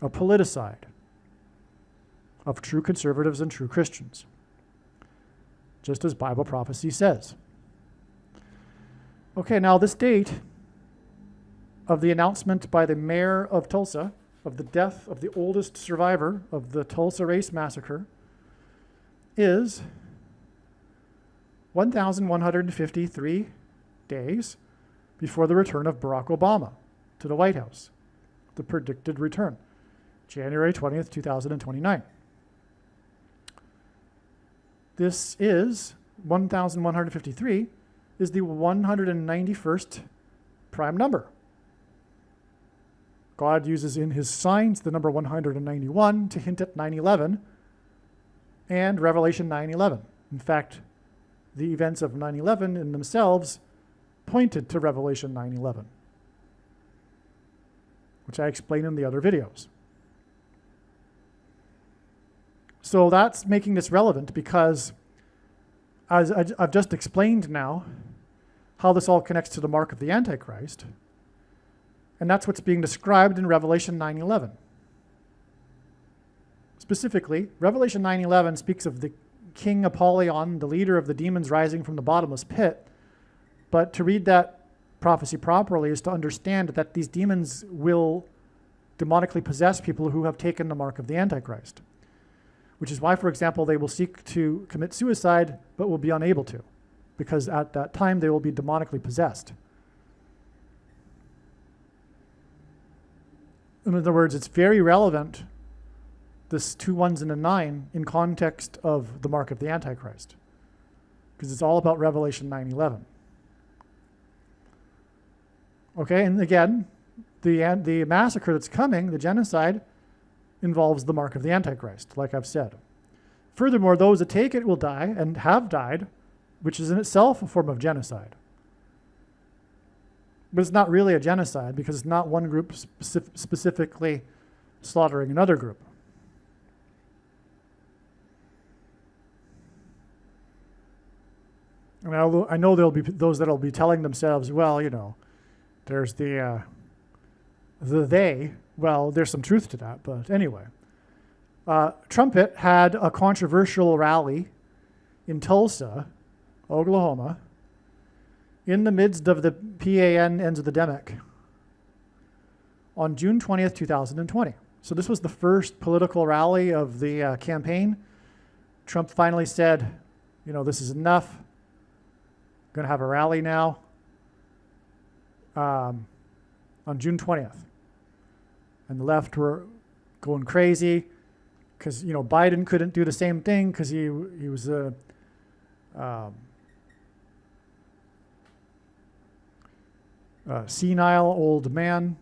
A politicide of true conservatives and true Christians. Just as Bible prophecy says. Okay, now this date of the announcement by the mayor of Tulsa of the death of the oldest survivor of the Tulsa race massacre is 1,153 days before the return of Barack Obama to the White House, the predicted return, January 20th, 2029. This is 1,153 is the 191st prime number. God uses in his signs the number 191 to hint at 9/11 and Revelation 9/11. In fact, the events of 9/11 in themselves pointed to Revelation 9/11, which I explain in the other videos. So that's making this relevant because, as I've just explained now, how this all connects to the mark of the Antichrist, and that's what's being described in Revelation 9:11. Specifically, Revelation 9:11 speaks of the King Apollyon, the leader of the demons rising from the bottomless pit. But to read that prophecy properly is to understand that these demons will demonically possess people who have taken the mark of the Antichrist. Which is why, for example, they will seek to commit suicide, but will be unable to, because at that time they will be demonically possessed. In other words, it's very relevant, this 2 1s and a 9, in context of the mark of the Antichrist, because it's all about Revelation 9:11. Okay, and again, the massacre that's coming, the genocide, involves the mark of the Antichrist, like I've said. Furthermore, those that take it will die and have died, which is in itself a form of genocide. But it's not really a genocide because it's not one group specifically slaughtering another group. And I know there'll be those that'll be telling themselves, well, you know, there's the they. Well, there's some truth to that, but anyway. Trumpet had a controversial rally in Tulsa, Oklahoma, in the midst of the PAN epidemic on June 20th, 2020. So this was the first political rally of the campaign. Trump finally said, you know, this is enough. I'm going to have a rally now on June 20th. And the left were going crazy because, you know, Biden couldn't do the same thing because he was a senile old man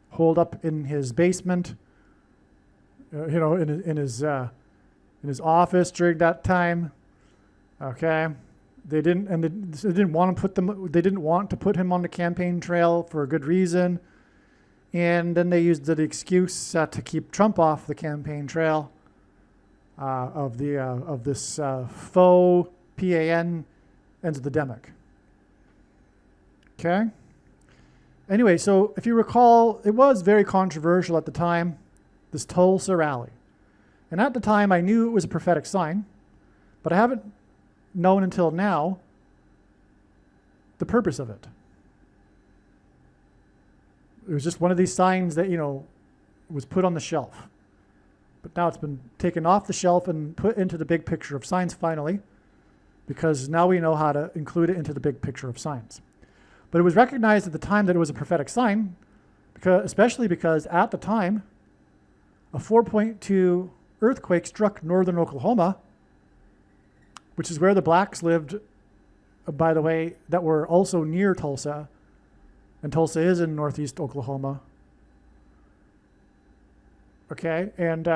holed up in his basement, you know, in his office during that time. Okay, they didn't want to put him on the campaign trail for a good reason. And then they used the excuse to keep Trump off the campaign trail of this faux PAN epidemic. Okay. Anyway, so if you recall, it was very controversial at the time, this Tulsa rally. And at the time, I knew it was a prophetic sign, but I haven't known until now the purpose of it. It was just one of these signs that, you know, was put on the shelf. But now it's been taken off the shelf and put into the big picture of signs finally, because now we know how to include it into the big picture of signs. But it was recognized at the time that it was a prophetic sign, especially because at the time, a 4.2 earthquake struck northern Oklahoma, which is where the blacks lived, by the way, that were also near Tulsa. And Tulsa is in northeast Oklahoma. Okay, and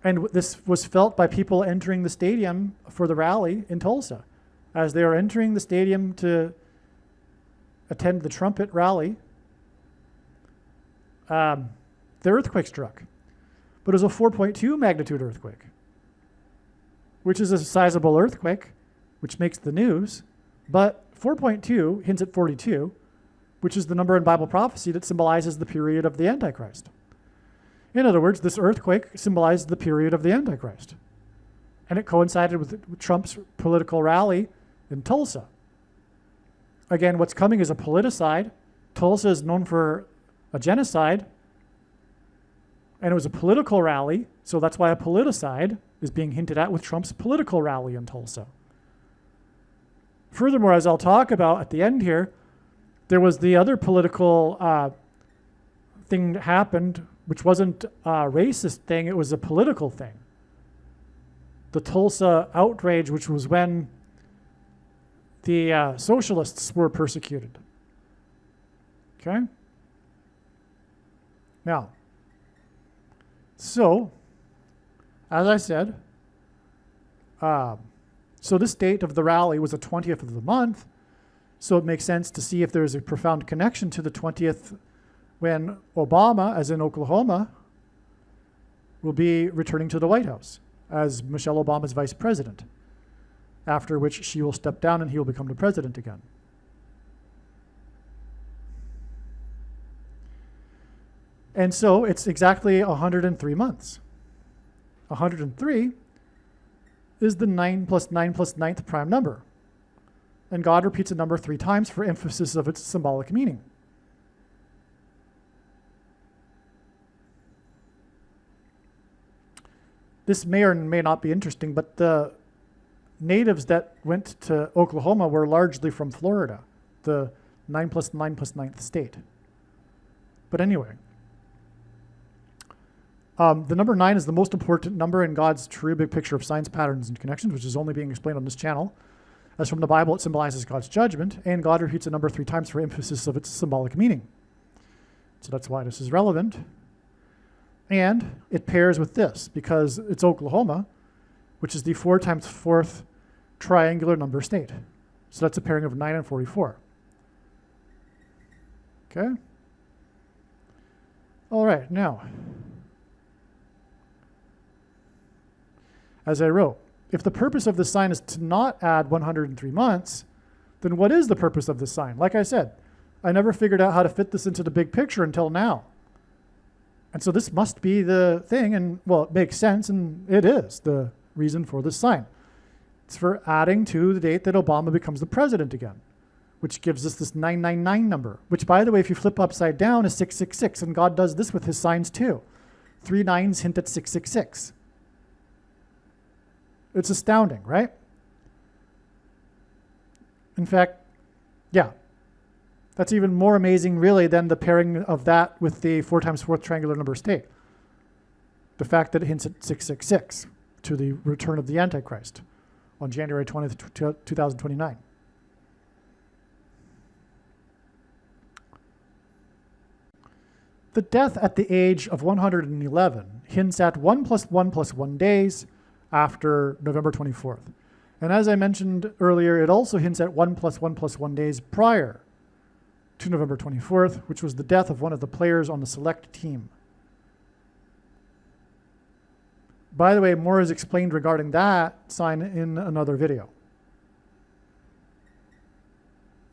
And this was felt by people entering the stadium for the rally in Tulsa. As they were entering the stadium to attend the trumpet rally, the earthquake struck. But it was a 4.2 magnitude earthquake, which is a sizable earthquake, which makes the news. But 4.2 hints at 42, which is the number in Bible prophecy that symbolizes the period of the Antichrist. In other words, this earthquake symbolized the period of the Antichrist. And it coincided with Trump's political rally in Tulsa. Again, what's coming is a politicide. Tulsa is known for a genocide. And it was a political rally, so that's why a politicide is being hinted at with Trump's political rally in Tulsa. Furthermore, as I'll talk about at the end here, there was the other political thing that happened, which wasn't a racist thing, it was a political thing. The Tulsa outrage, which was when the socialists were persecuted. Okay? Now, so, as I said, so this date of the rally was the 20th of the month, so it makes sense to see if there's a profound connection to the 20th when Obama, as in Oklahoma, will be returning to the White House as Michelle Obama's vice president, after which she will step down and he will become the president again. And so it's exactly 103 months. 103 is the 9 plus 9 plus 9th prime number. And God repeats a number 3 times for emphasis of its symbolic meaning. This may or may not be interesting, but the natives that went to Oklahoma were largely from Florida, the 9 plus 9 plus 9th state. But anyway, the number 9 is the most important number in God's true big picture of signs, patterns, and connections, which is only being explained on this channel. As from the Bible, it symbolizes God's judgment, and God repeats a number 3 times for emphasis of its symbolic meaning. So that's why this is relevant. And it pairs with this, because it's Oklahoma, which is the 4 times 4th triangular number state. So that's a pairing of 9 and 44. Okay? All right, now, as I wrote, if the purpose of this sign is to not add 103 months, then what is the purpose of this sign? Like I said, I never figured out how to fit this into the big picture until now. And so this must be the thing, and well, it makes sense, and it is the reason for this sign. It's for adding to the date that Obama becomes the president again, which gives us this 999 number, which, by the way, if you flip upside down, is 666, and God does this with his signs too. 3 9s hint at 666. It's astounding, right? In fact, yeah, that's even more amazing, really, than the pairing of that with the 4 times 4th triangular number state. The fact that it hints at 666 to the return of the Antichrist on January 20th, 2029. The death at the age of 111 hints at 1 plus 1 plus 1 days after November 24th. And as I mentioned earlier, it also hints at 1 plus 1 plus 1 days prior to November 24th, which was the death of one of the players on the select team. By the way, more is explained regarding that sign in another video.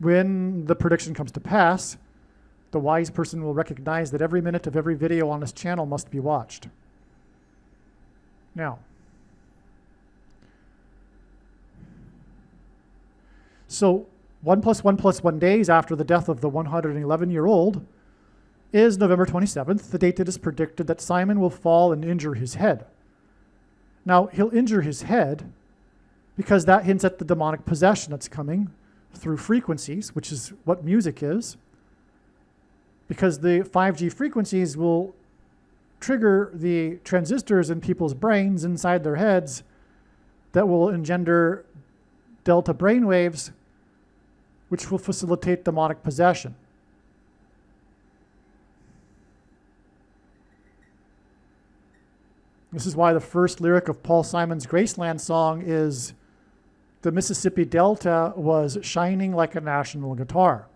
When the prediction comes to pass, the wise person will recognize that every minute of every video on this channel must be watched. Now, so 1 plus 1 plus 1 days after the death of the 111-year-old is November 27th, the date that is predicted that Simon will fall and injure his head. Now, he'll injure his head because that hints at the demonic possession that's coming through frequencies, which is what music is, because the 5G frequencies will trigger the transistors in people's brains inside their heads that will engender delta brainwaves, which will facilitate demonic possession. This is why the first lyric of Paul Simon's Graceland song is, "The Mississippi Delta was shining like a national guitar."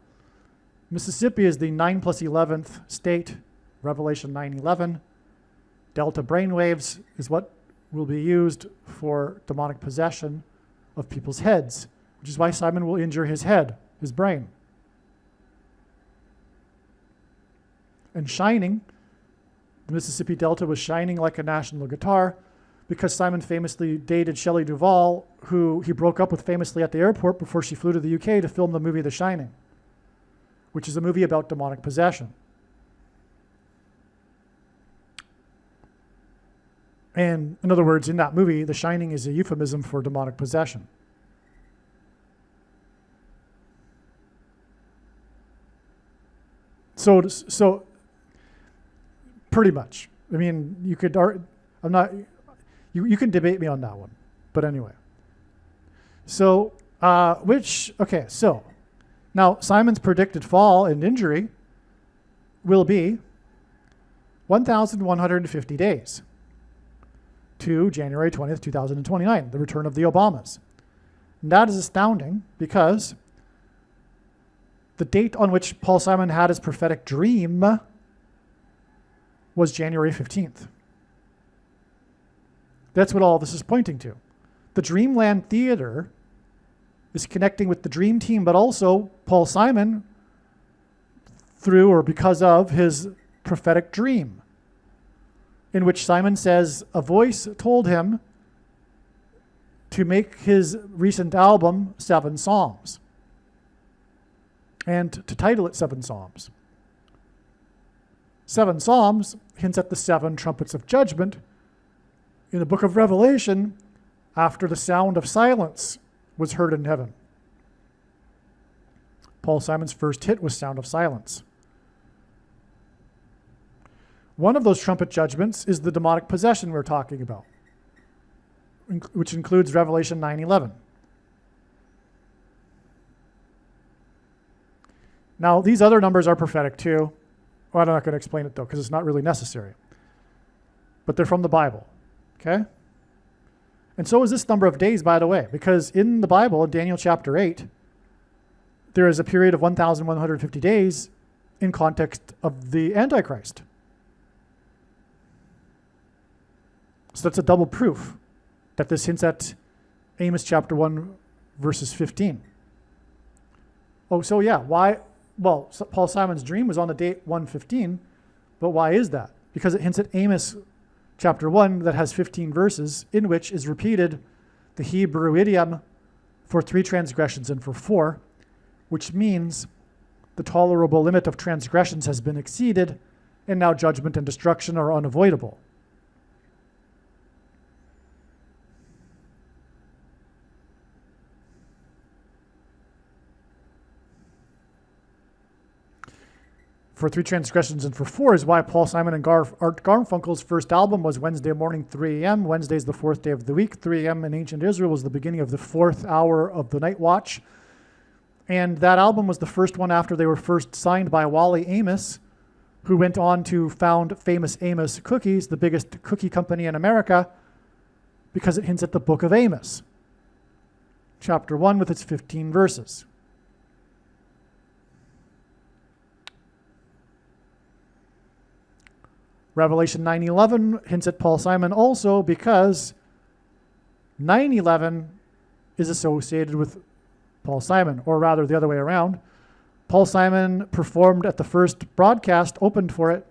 Mississippi is the 9 plus 11th state, Revelation 9:11. Delta brainwaves is what will be used for demonic possession of people's heads, which is why Simon will injure his head, his brain. And shining, the Mississippi Delta was shining like a national guitar because Simon famously dated Shelley Duvall, who he broke up with famously at the airport before she flew to the UK to film the movie The Shining, which is a movie about demonic possession. And in other words, in that movie, The Shining is a euphemism for demonic possession. So pretty much. I mean, you could, I'm not, you can debate me on that one. But anyway. So, so now Simon's predicted fall and injury will be 1,150 days to January 20th, 2029, the return of the Obamas. And that is astounding because the date on which Paul Simon had his prophetic dream was January 15th. That's what all this is pointing to. The Dreamland Theater is connecting with the Dream Team, but also Paul Simon through or because of his prophetic dream, in which Simon says a voice told him to make his recent album 7 Psalms and to title it 7 Psalms. 7 Psalms hints at the 7 trumpets of judgment in the book of Revelation after the sound of silence was heard in heaven. Paul Simon's first hit was Sound of Silence. One of those trumpet judgments is the demonic possession we're talking about, which includes Revelation 9:11. Now, these other numbers are prophetic too. Well, I'm not going to explain it though, because it's not really necessary. But they're from the Bible, okay? And so is this number of days, by the way, because in the Bible, in Daniel chapter 8, there is a period of 1,150 days in context of the Antichrist. So that's a double proof that this hints at Amos chapter 1, verses 15. Oh, so yeah, why? Well, Paul Simon's dream was on the date 1:15, but why is that? Because it hints at Amos chapter 1 that has 15 verses in which is repeated the Hebrew idiom for 3 transgressions and for 4, which means the tolerable limit of transgressions has been exceeded and now judgment and destruction are unavoidable. For 3 transgressions and for 4 is why Paul Simon and Art Garfunkel's first album was Wednesday morning, 3 a.m. Wednesday is the 4th day of the week. 3 a.m. in ancient Israel was the beginning of the 4th hour of the night watch. And that album was the first one after they were first signed by Wally Amos, who went on to found Famous Amos Cookies, the biggest cookie company in America, because it hints at the book of Amos, chapter 1 with its 15 verses. Revelation 9:11 hints at Paul Simon also because 9:11 is associated with Paul Simon, or rather the other way around. Paul Simon performed at the first broadcast, opened for it,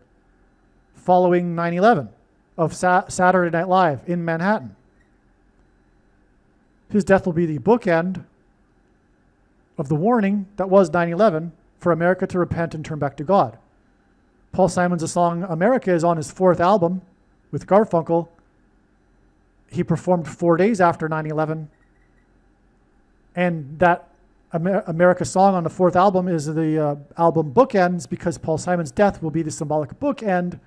following 9/11 of Saturday Night Live in Manhattan. His death will be the bookend of the warning that was 9/11 for America to repent and turn back to God. Paul Simon's song America is on his 4th album with Garfunkel. He performed 4 days after 9/11. And that America song on the 4th album is the album Bookends, because Paul Simon's death will be the symbolic bookend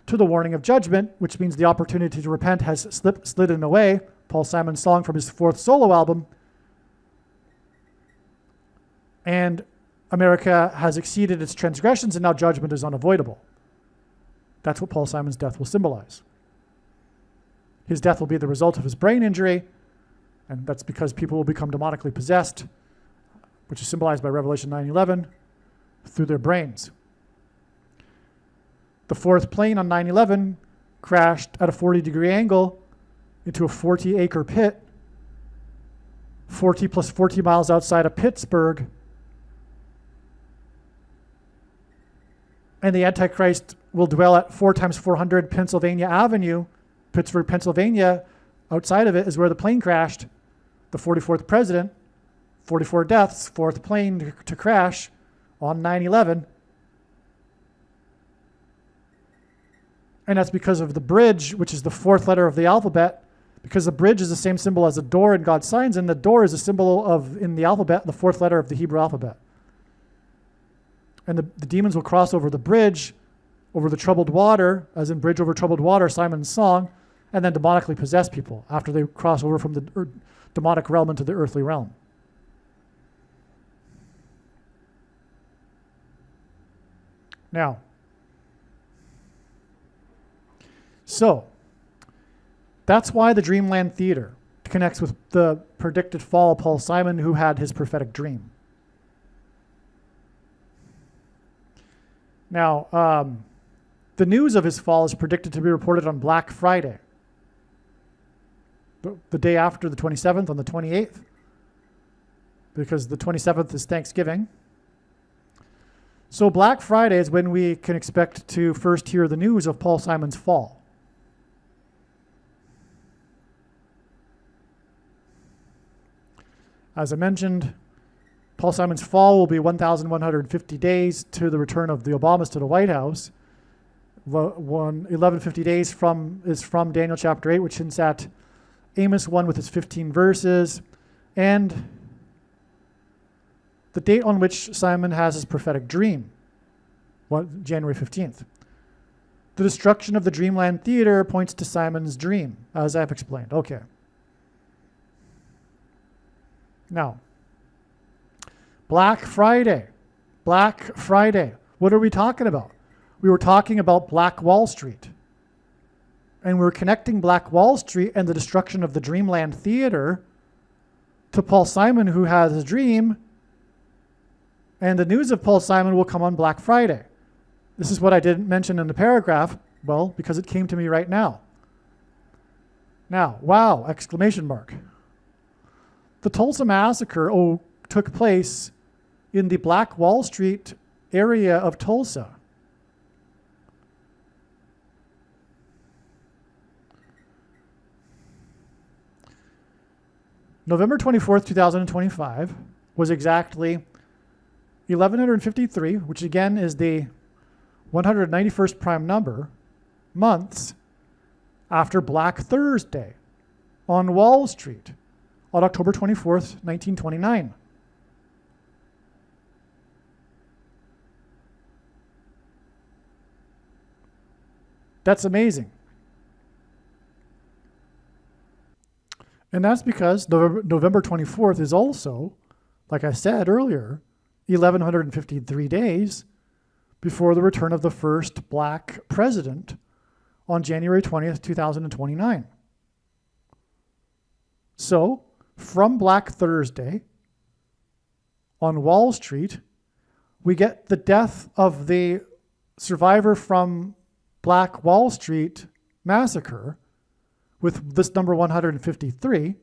to the warning of judgment, which means the opportunity to repent has slidden away. Paul Simon's song from his 4th solo album. And America has exceeded its transgressions, and now judgment is unavoidable. That's what Paul Simon's death will symbolize. His death will be the result of his brain injury, and that's because people will become demonically possessed, which is symbolized by Revelation 9:11, through their brains. The fourth plane on 9/11 crashed at a 40-degree angle into a 40-acre pit, 40 plus 40 miles outside of Pittsburgh. And the Antichrist will dwell at 4x400 Pennsylvania Avenue, Pittsburgh, Pennsylvania. Outside of it is where the plane crashed. The 44th president, 44 deaths, fourth plane to crash on 9/11. And that's because of the bridge, which is the fourth letter of the alphabet, because the bridge is the same symbol as the door in God's signs, and the door is a symbol of, in the alphabet, the fourth letter of the Hebrew alphabet. And the demons will cross over the bridge, over the troubled water, as in Bridge Over Troubled Water, Simon's song, and then demonically possess people after they cross over from the demonic realm into the earthly realm. Now, so that's why the Dreamland Theater connects with the predicted fall of Paul Simon, who had his prophetic dream. Now, the news of his fall is predicted to be reported on Black Friday, the day after the 27th, on the 28th, because the 27th is Thanksgiving. So Black Friday is when we can expect to first hear the news of Paul Simon's fall. As I mentioned, Paul Simon's fall will be 1,150 days to the return of the Obamas to the White House. 1150 days is from Daniel chapter 8, which hints at Amos 1 with its 15 verses, and the date on which Simon has his prophetic dream, January 15th. The destruction of the Dreamland Theater points to Simon's dream, as I've explained. Okay. Now, Black Friday. Black Friday. What are we talking about? We were talking about Black Wall Street. And we're connecting Black Wall Street and the destruction of the Dreamland Theater to Paul Simon, who has a dream. And the news of Paul Simon will come on Black Friday. This is what I didn't mention in the paragraph, well, because it came to me right now. Now, wow, exclamation mark. The Tulsa massacre took place in the Black Wall Street area of Tulsa. November 24th, 2025 was exactly 1153, which again is the 191st prime number, months after Black Thursday on Wall Street on October 24th, 1929. That's amazing. And that's because November 24th is also, like I said earlier, 1153 days before the return of the first black president on January 20th, 2029. So, from Black Thursday on Wall Street, we get the death of the survivor from Black Wall Street massacre with this number 153.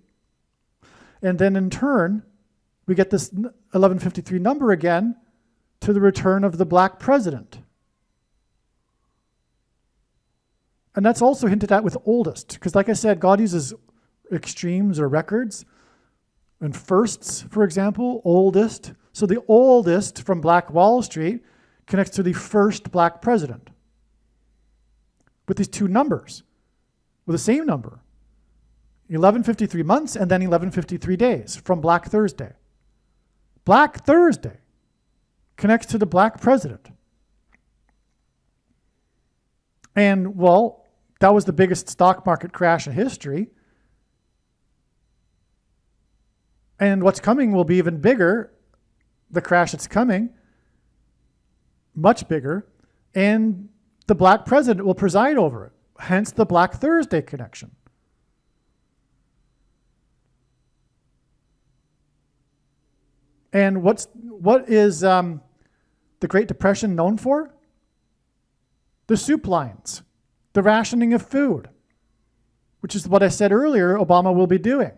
And then in turn, we get this 1153 number again to the return of the black president. And that's also hinted at with oldest, because like I said, God uses extremes or records and firsts, for example, oldest. So the oldest from Black Wall Street connects to the first black president with these two numbers, with the same number, 1153 months and then 1153 days from Black Thursday. Black Thursday connects to the black president. And, well, that was the biggest stock market crash in history. And what's coming will be even bigger. The crash that's coming, much bigger. And the black president will preside over it. Hence the Black Thursday connection. And what is the Great Depression known for? The soup lines, the rationing of food, which is what I said earlier Obama will be doing.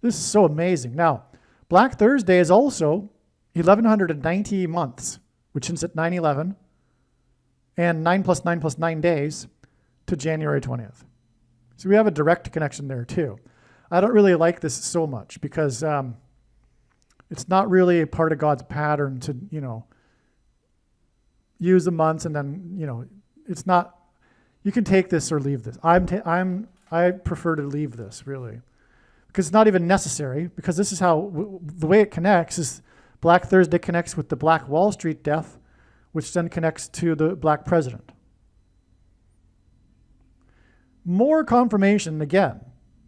This is so amazing. Now, Black Thursday is also 1,190 months, which ends at 9/11, and 9 plus 9 plus 9 days to January 20th. So we have a direct connection there too. I don't really like this so much because it's not really a part of God's pattern to, use the months and then, it's not, you can take this or leave this. I prefer to leave this really because it's not even necessary, because this is how, the way it connects is Black Thursday connects with the Black Wall Street death, which then connects to the Black president. More confirmation again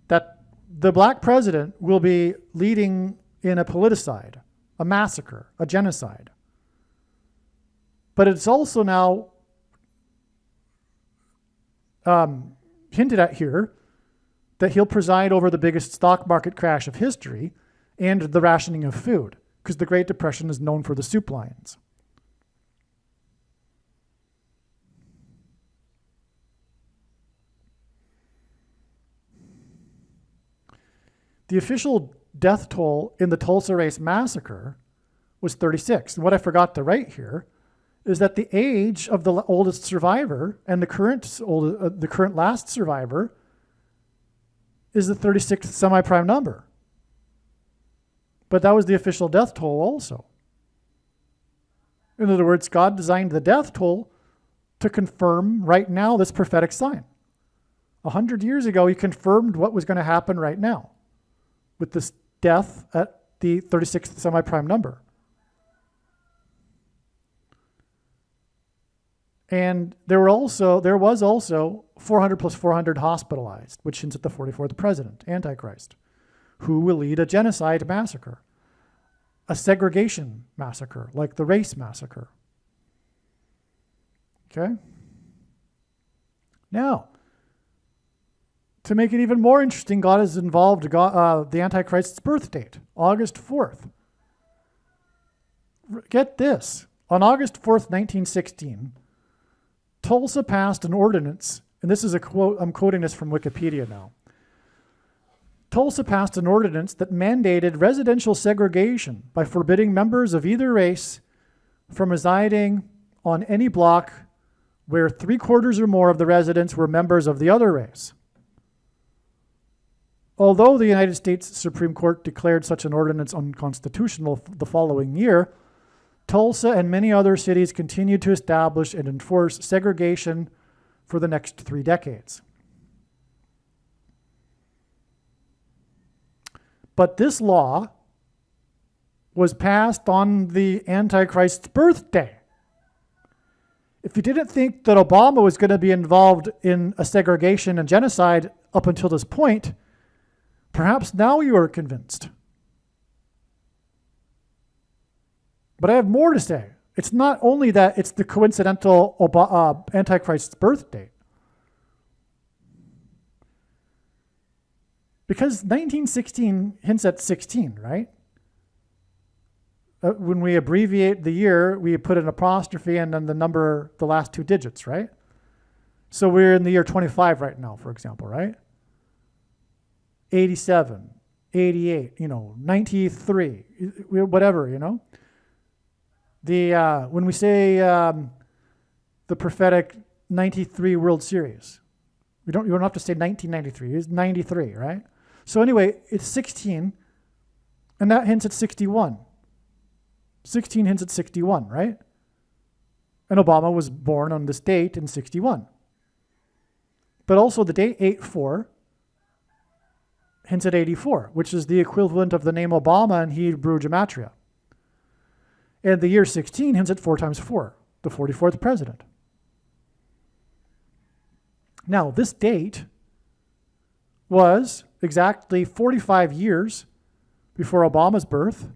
that the Black president will be leading in a politicide, a massacre, a genocide. But it's also now hinted at here that he'll preside over the biggest stock market crash of history and the rationing of food, because the Great Depression is known for the soup lines. The official death toll in the Tulsa race massacre was 36. And what I forgot to write here is that the age of the oldest survivor and the current last survivor is the 36th semi-prime number. But that was the official death toll also. In other words, God designed the death toll to confirm right now this prophetic sign. 100 years ago, he confirmed what was going to happen right now with this death at the 36th semi-prime number. And there was also 400 plus 400 hospitalized, which hints at the 44th president, Antichrist, who will lead a genocide massacre, a segregation massacre, like the race massacre. Okay? Now, to make it even more interesting, God has involved the Antichrist's birth date, August 4th. Get this. On August 4th, 1916, Tulsa passed an ordinance, and this is a quote, I'm quoting this from Wikipedia now. Tulsa passed an ordinance that mandated residential segregation by forbidding members of either race from residing on any block where 3/4 or more of the residents were members of the other race. Although the United States Supreme Court declared such an ordinance unconstitutional the following year, Tulsa and many other cities continued to establish and enforce segregation for the next 3 decades. But this law was passed on the Antichrist's birthday. If you didn't think that Obama was going to be involved in a segregation and genocide up until this point, perhaps now you are convinced. But I have more to say. It's not only that it's the coincidental Antichrist's birth date. Because 1916 hints at 16, right? When we abbreviate the year, we put an apostrophe and then the number, the last 2 digits, right? So we're in the year 25 right now, for example, right? 87, 88, 93, whatever, When we say the prophetic 93 World Series, you don't have to say 1993, it's 93, right? So anyway, it's 16, and that hints at 61. 16 hints at 61, right? And Obama was born on this date in 61. But also the date 8/4 hints at 84, which is the equivalent of the name Obama in Hebrew gematria. And the year 16 hints at 4 times 4, the 44th president. Now, this date was exactly 45 years before Obama's birth.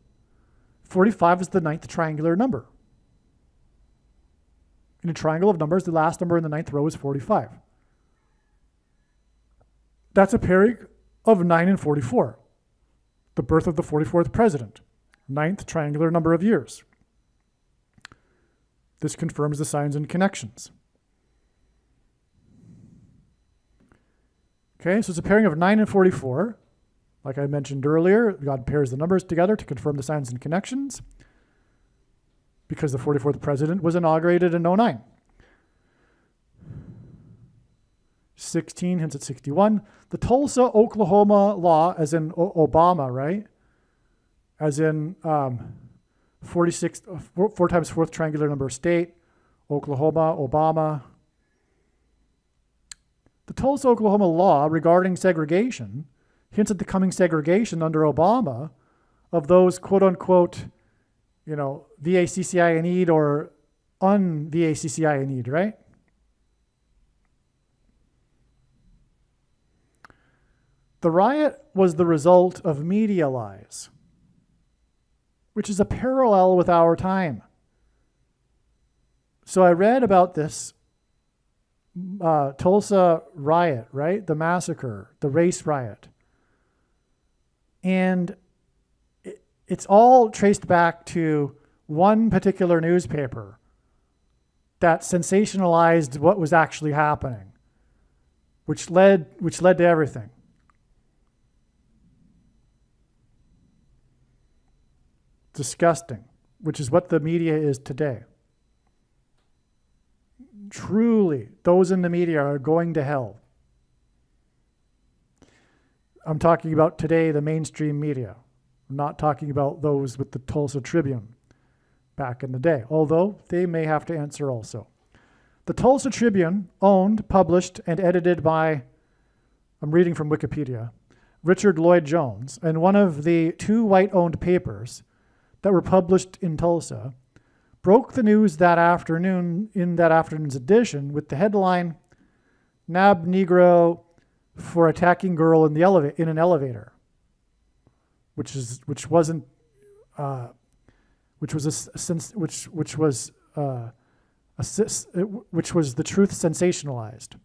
45 is the 9th triangular number. In a triangle of numbers, the last number in the 9th row is 45. That's a pairing of 9 and 44. The birth of the 44th president. 9th triangular number of years. This confirms the signs and connections. Okay, so it's a pairing of 9 and 44. Like I mentioned earlier, God pairs the numbers together to confirm the signs and connections because the 44th president was inaugurated in 09. 16 hints at 61. The Tulsa, Oklahoma law, as in Obama, right? As in 46, 4 times 4th triangular number of state, Oklahoma, Obama. The Tulsa, Oklahoma law regarding segregation hints at the coming segregation under Obama of those quote unquote, VACCI-ed or un-VACCI-ed, right? The riot was the result of media lies, which is a parallel with our time. So I read about this Tulsa riot, right? The massacre, the race riot. And it's all traced back to one particular newspaper that sensationalized what was actually happening, which led to everything. Disgusting, which is what the media is today. Truly, those in the media are going to hell. I'm talking about today, the mainstream media. I'm not talking about those with the Tulsa Tribune back in the day, although they may have to answer also. The Tulsa Tribune, owned, published, and edited by, I'm reading from Wikipedia, Richard Lloyd Jones, and one of the 2 white-owned papers that were published in Tulsa, broke the news that afternoon in that afternoon's edition with the headline, "Nab Negro for attacking girl in an elevator," which was the truth sensationalized,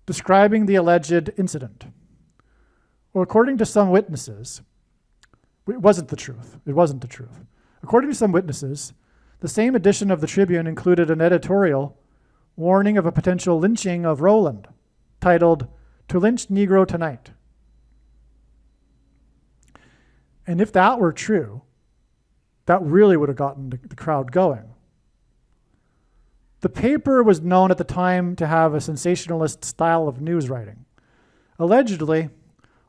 describing the alleged incident. Well, according to some witnesses, it wasn't the truth. According to some witnesses, the same edition of the Tribune included an editorial warning of a potential lynching of Rowland, titled, "To Lynch Negro Tonight." And if that were true, that really would have gotten the crowd going. The paper was known at the time to have a sensationalist style of news writing. Allegedly,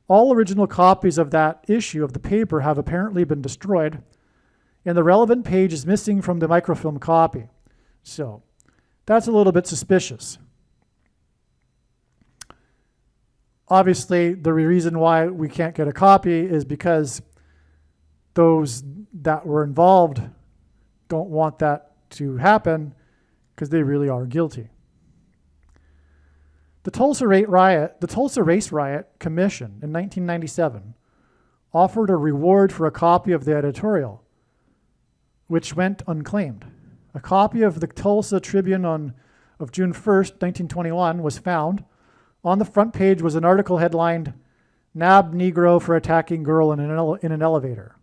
all original copies of that issue of the paper have apparently been destroyed, and the relevant page is missing from the microfilm copy. So that's a little bit suspicious. Obviously, the reason why we can't get a copy is because those that were involved don't want that to happen because they really are guilty. The Tulsa Race Riot Commission in 1997 offered a reward for a copy of the editorial, which went unclaimed. A copy of the Tulsa Tribune of June 1st, 1921 was found. On the front page was an article headlined, "Nab Negro for attacking girl in an elevator."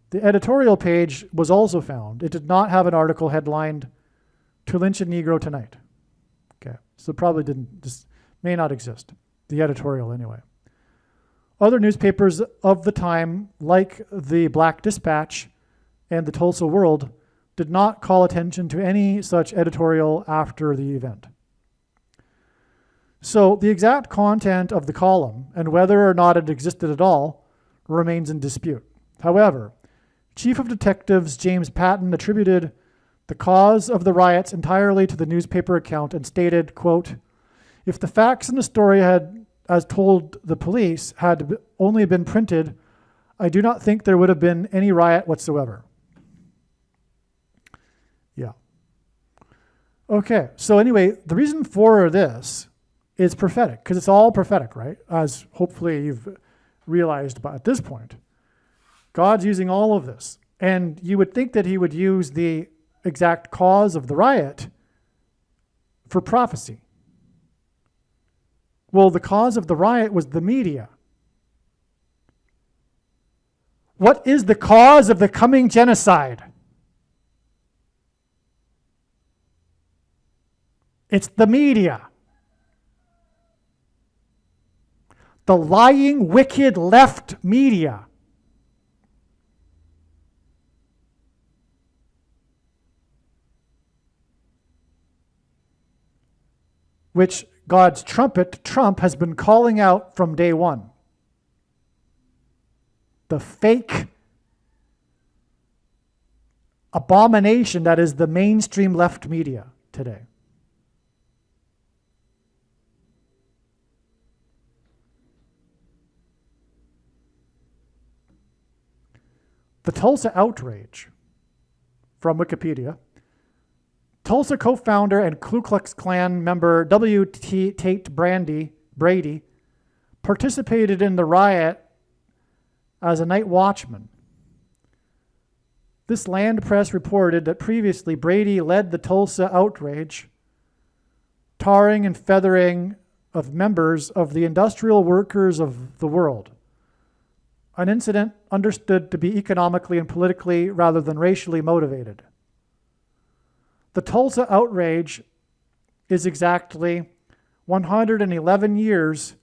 The editorial page was also found. It did not have an article headlined, "To Lynch a Negro Tonight." Okay, so probably may not exist. The editorial anyway. Other newspapers of the time, like the Black Dispatch and the Tulsa World, did not call attention to any such editorial after the event. So the exact content of the column and whether or not it existed at all remains in dispute. However, Chief of Detectives James Patton attributed the cause of the riots entirely to the newspaper account and stated, quote, "If the facts in the story had, as told the police, had only been printed, I do not think there would have been any riot whatsoever." Yeah. Okay, so anyway, the reason for this is prophetic, because it's all prophetic, right? As hopefully you've realized at this point. God's using all of this. And you would think that he would use the exact cause of the riot for prophecy. Well, the cause of the riot was the media. What is the cause of the coming genocide? It's the media. The lying, wicked left media. Which God's trumpet, Trump, has been calling out from day one. The fake abomination that is the mainstream left media today. The Tulsa outrage, from Wikipedia. Tulsa co-founder and Ku Klux Klan member W.T. Tate Brady participated in the riot as a night watchman. This land press reported that previously Brady led the Tulsa outrage, tarring and feathering of members of the industrial workers of the world. An incident understood to be economically and politically rather than racially motivated. The Tulsa outrage is exactly 111 years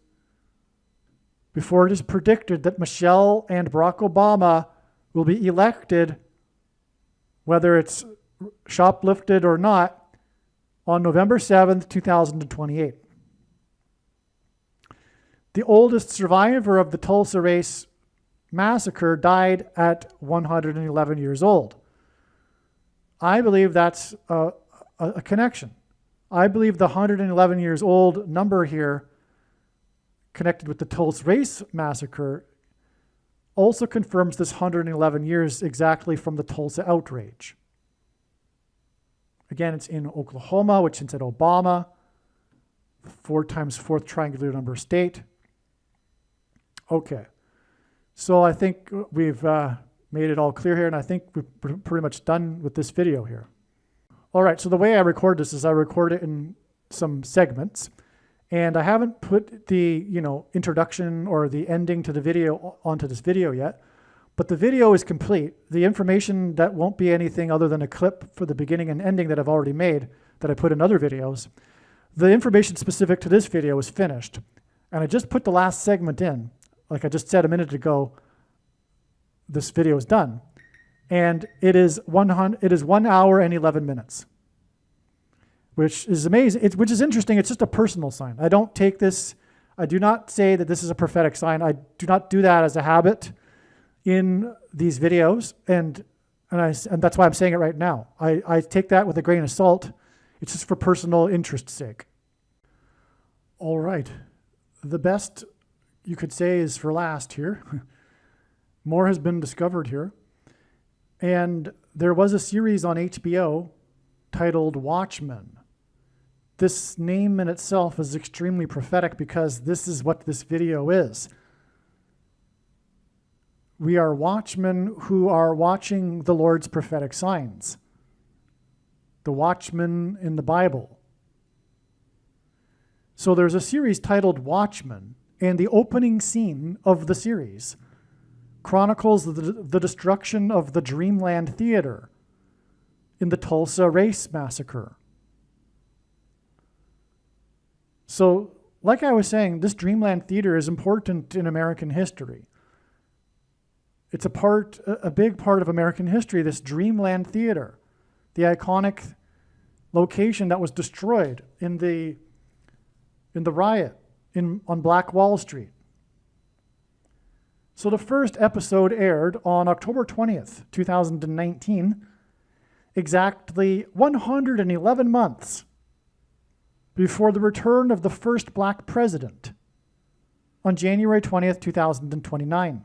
before it is predicted that Michelle and Barack Obama will be elected, whether it's shoplifted or not, on November 7th, 2028. The oldest survivor of the Tulsa race massacre died at 111 years old. I believe that's a connection. I believe the 111 years old number here, connected with the Tulsa race massacre, also confirms this 111 years exactly from the Tulsa outrage. Again, it's in Oklahoma, which since at Obama, 4 times 4th triangular number state. Okay, so I think we've made it all clear here, and I think we're pretty much done with this video here. All right, so the way I record this is I record it in some segments, and I haven't put the introduction or the ending to the video onto this video yet, but the video is complete. The information that won't be anything other than a clip for the beginning and ending that I've already made that I put in other videos. The information specific to this video is finished, and I just put the last segment in. Like I just said a minute ago, this video is done, and it is 1 hour and 11 minutes, which is amazing. Which is interesting. It's just a personal sign. I don't take this. I do not say that this is a prophetic sign. I do not do that as a habit in these videos, and that's why I'm saying it right now. I take that with a grain of salt. It's just for personal interest's sake. All right, the best you could say is for last here. More has been discovered here. And there was a series on HBO titled Watchmen. This name in itself is extremely prophetic because this is what this video is. We are watchmen who are watching the Lord's prophetic signs. The watchmen in the Bible. So there's a series titled Watchmen, and the opening scene of the series chronicles the destruction of the Dreamland Theater in the Tulsa race massacre. So, like I was saying, this Dreamland Theater is important in American history. It's a big part of American history, this Dreamland Theater, the iconic location that was destroyed in the riot on Black Wall Street. So the first episode aired on October 20th, 2019, exactly 111 months before the return of the first black president on January 20th, 2029.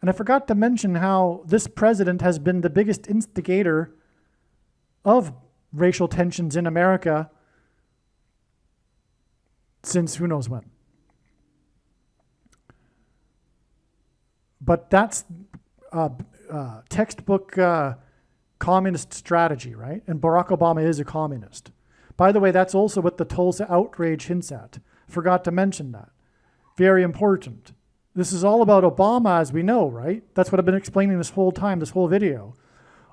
And I forgot to mention how this president has been the biggest instigator of racial tensions in America since who knows when. But that's textbook communist strategy, right? And Barack Obama is a communist. By the way, that's also what the Tulsa outrage hints at. Forgot to mention that. Very important. This is all about Obama, as we know, right? That's what I've been explaining this whole time, this whole video.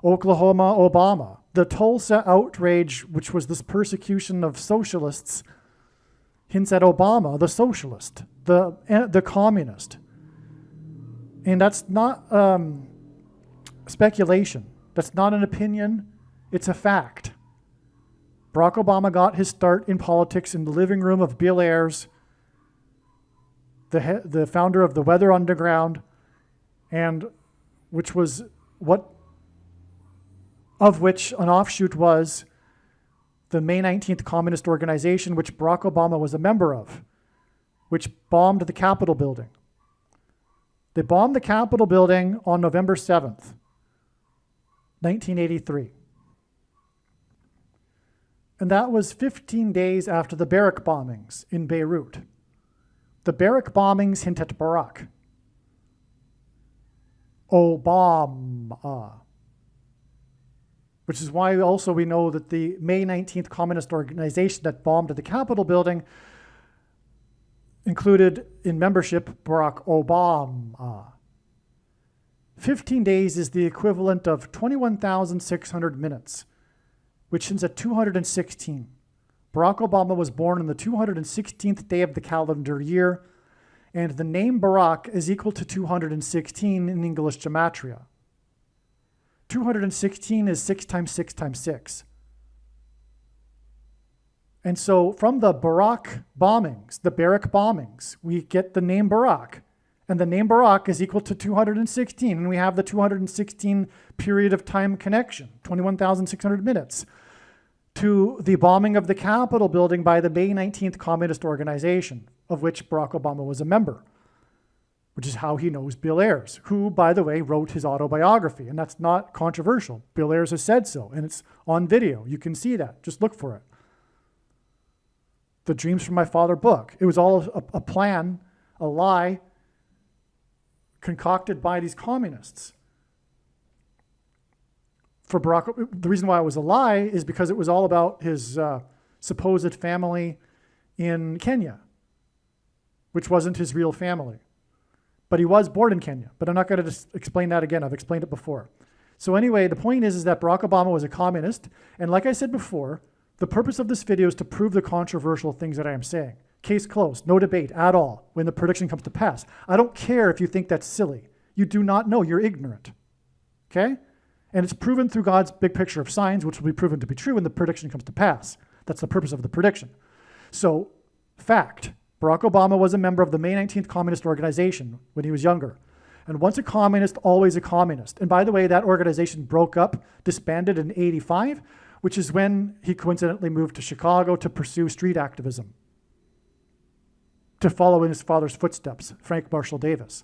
Oklahoma, Obama. The Tulsa outrage, which was this persecution of socialists, hints at Obama, the socialist, the communist. And that's not speculation. That's not an opinion. It's a fact. Barack Obama got his start in politics in the living room of Bill Ayers, the founder of the Weather Underground, and which an offshoot was the May 19th Communist Organization, which Barack Obama was a member of, which bombed the Capitol building. They bombed the Capitol building on November 7th, 1983. And that was 15 days after the barrack bombings in Beirut. The barrack bombings hint at Barack Obama. Which is why also we know that the May 19th Communist Organization that bombed the Capitol building included in membership Barack Obama. 15 days is the equivalent of 21,600 minutes, which is at 216. Barack Obama was born on the 216th day of the calendar year, and the name Barack is equal to 216 in English gematria. 216 is 6 times 6 times 6. And so from the barrack bombings, we get the name Barack. And the name Barack is equal to 216. And we have the 216 period of time connection, 21,600 minutes, to the bombing of the Capitol building by the May 19th Communist Organization, of which Barack Obama was a member, which is how he knows Bill Ayers, who, by the way, wrote his autobiography. And that's not controversial. Bill Ayers has said so, and it's on video. You can see that. Just look for it. The Dreams from My Father book. It was all a plan, a lie, concocted by these communists. For Barack, the reason why it was a lie is because it was all about his supposed family in Kenya, which wasn't his real family. But he was born in Kenya. But I'm not going to explain that again. I've explained it before. So anyway, the point is that Barack Obama was a communist. And like I said before, the purpose of this video is to prove the controversial things that I am saying. Case closed. No debate at all when the prediction comes to pass. I don't care if you think that's silly. You do not know. You're ignorant. Okay? And it's proven through God's big picture of signs, which will be proven to be true when the prediction comes to pass. That's the purpose of the prediction. So, fact. Barack Obama was a member of the May 19th Communist Organization when he was younger. And once a communist, always a communist. And by the way, that organization broke up, disbanded in 85, which is when he coincidentally moved to Chicago to pursue street activism, to follow in his father's footsteps, Frank Marshall Davis,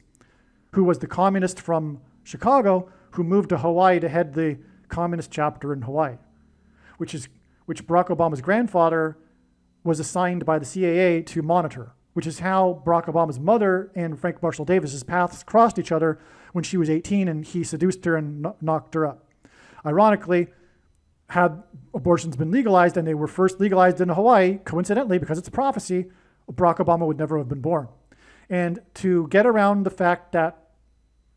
who was the communist from Chicago who moved to Hawaii to head the communist chapter in Hawaii, which Barack Obama's grandfather was assigned by the CAA to monitor, which is how Barack Obama's mother and Frank Marshall Davis's paths crossed each other when she was 18 and he seduced her and knocked her up. Ironically, had abortions been legalized, and they were first legalized in Hawaii, coincidentally, because it's prophecy, Barack Obama would never have been born. And to get around the fact that,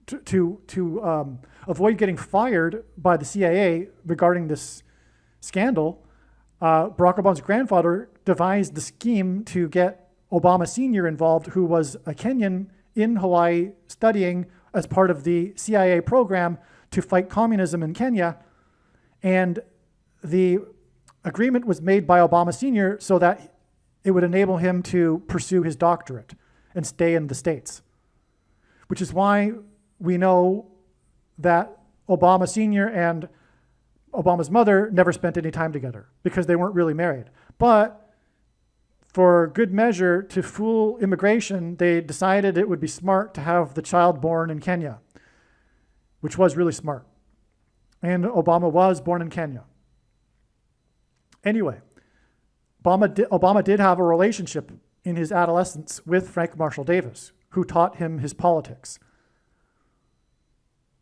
to avoid getting fired by the CIA regarding this scandal, Barack Obama's grandfather devised the scheme to get Obama Sr. involved, who was a Kenyan in Hawaii studying as part of the CIA program to fight communism in Kenya. And the agreement was made by Obama Sr. so that it would enable him to pursue his doctorate and stay in the States, which is why we know that Obama Sr. and Obama's mother never spent any time together because they weren't really married. But for good measure, to fool immigration, they decided it would be smart to have the child born in Kenya, which was really smart. And Obama was born in Kenya. Anyway, Obama did have a relationship in his adolescence with Frank Marshall Davis, who taught him his politics.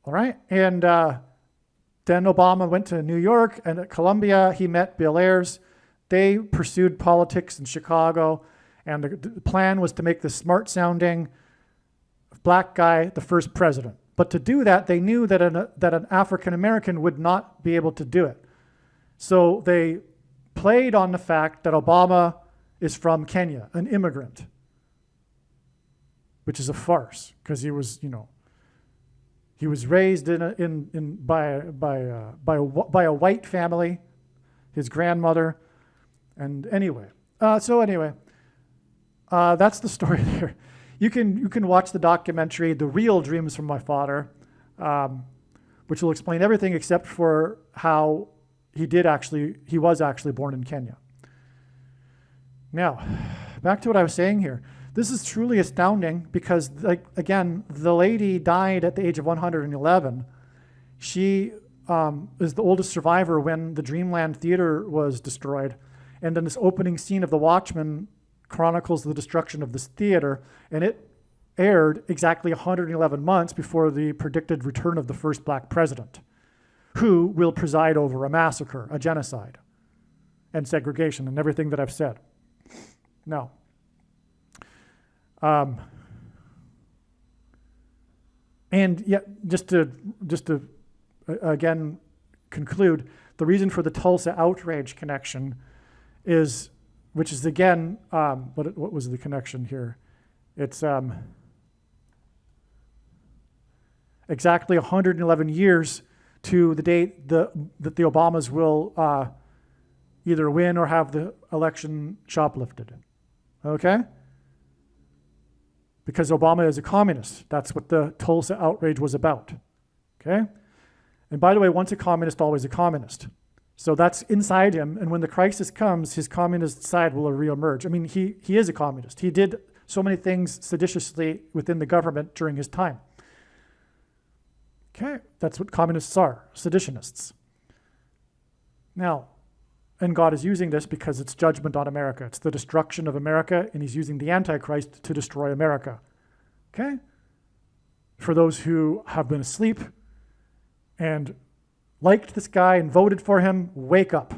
All right? And then Obama went to New York, and at Columbia, he met Bill Ayers. They pursued politics in Chicago, And the plan was to make this smart-sounding black guy the first president. But to do that, they knew that an African-American would not be able to do it. So they played on the fact that Obama is from Kenya, an immigrant, which is a farce, because he was, he was raised by a white family, his grandmother, and anyway. That's the story there. You can watch the documentary, The Real Dreams from My Father, which will explain everything except for how he was actually born in Kenya. Now, back to what I was saying here. This is truly astounding because, again, the lady died at the age of 111. She is the oldest survivor when the Dreamland Theater was destroyed. And then this opening scene of The Watchmen chronicles the destruction of this theater, and it aired exactly 111 months before the predicted return of the first black president, who will preside over a massacre, a genocide, and segregation, and everything that I've said. Now, and yet, just to again conclude, the reason for the Tulsa outrage connection is, which is again, what was the connection here? It's exactly 111 years to the date that the Obamas will either win or have the election shoplifted. Okay? Because Obama is a communist. That's what the Tulsa outrage was about. Okay? And by the way, once a communist, always a communist. So that's inside him, and when the crisis comes, his communist side will reemerge. I mean, he is a communist. He did so many things seditiously within the government during his time. Okay, that's what communists are, seditionists. Now, and God is using this because it's judgment on America. It's the destruction of America, and he's using the Antichrist to destroy America. Okay? For those who have been asleep and liked this guy and voted for him, wake up.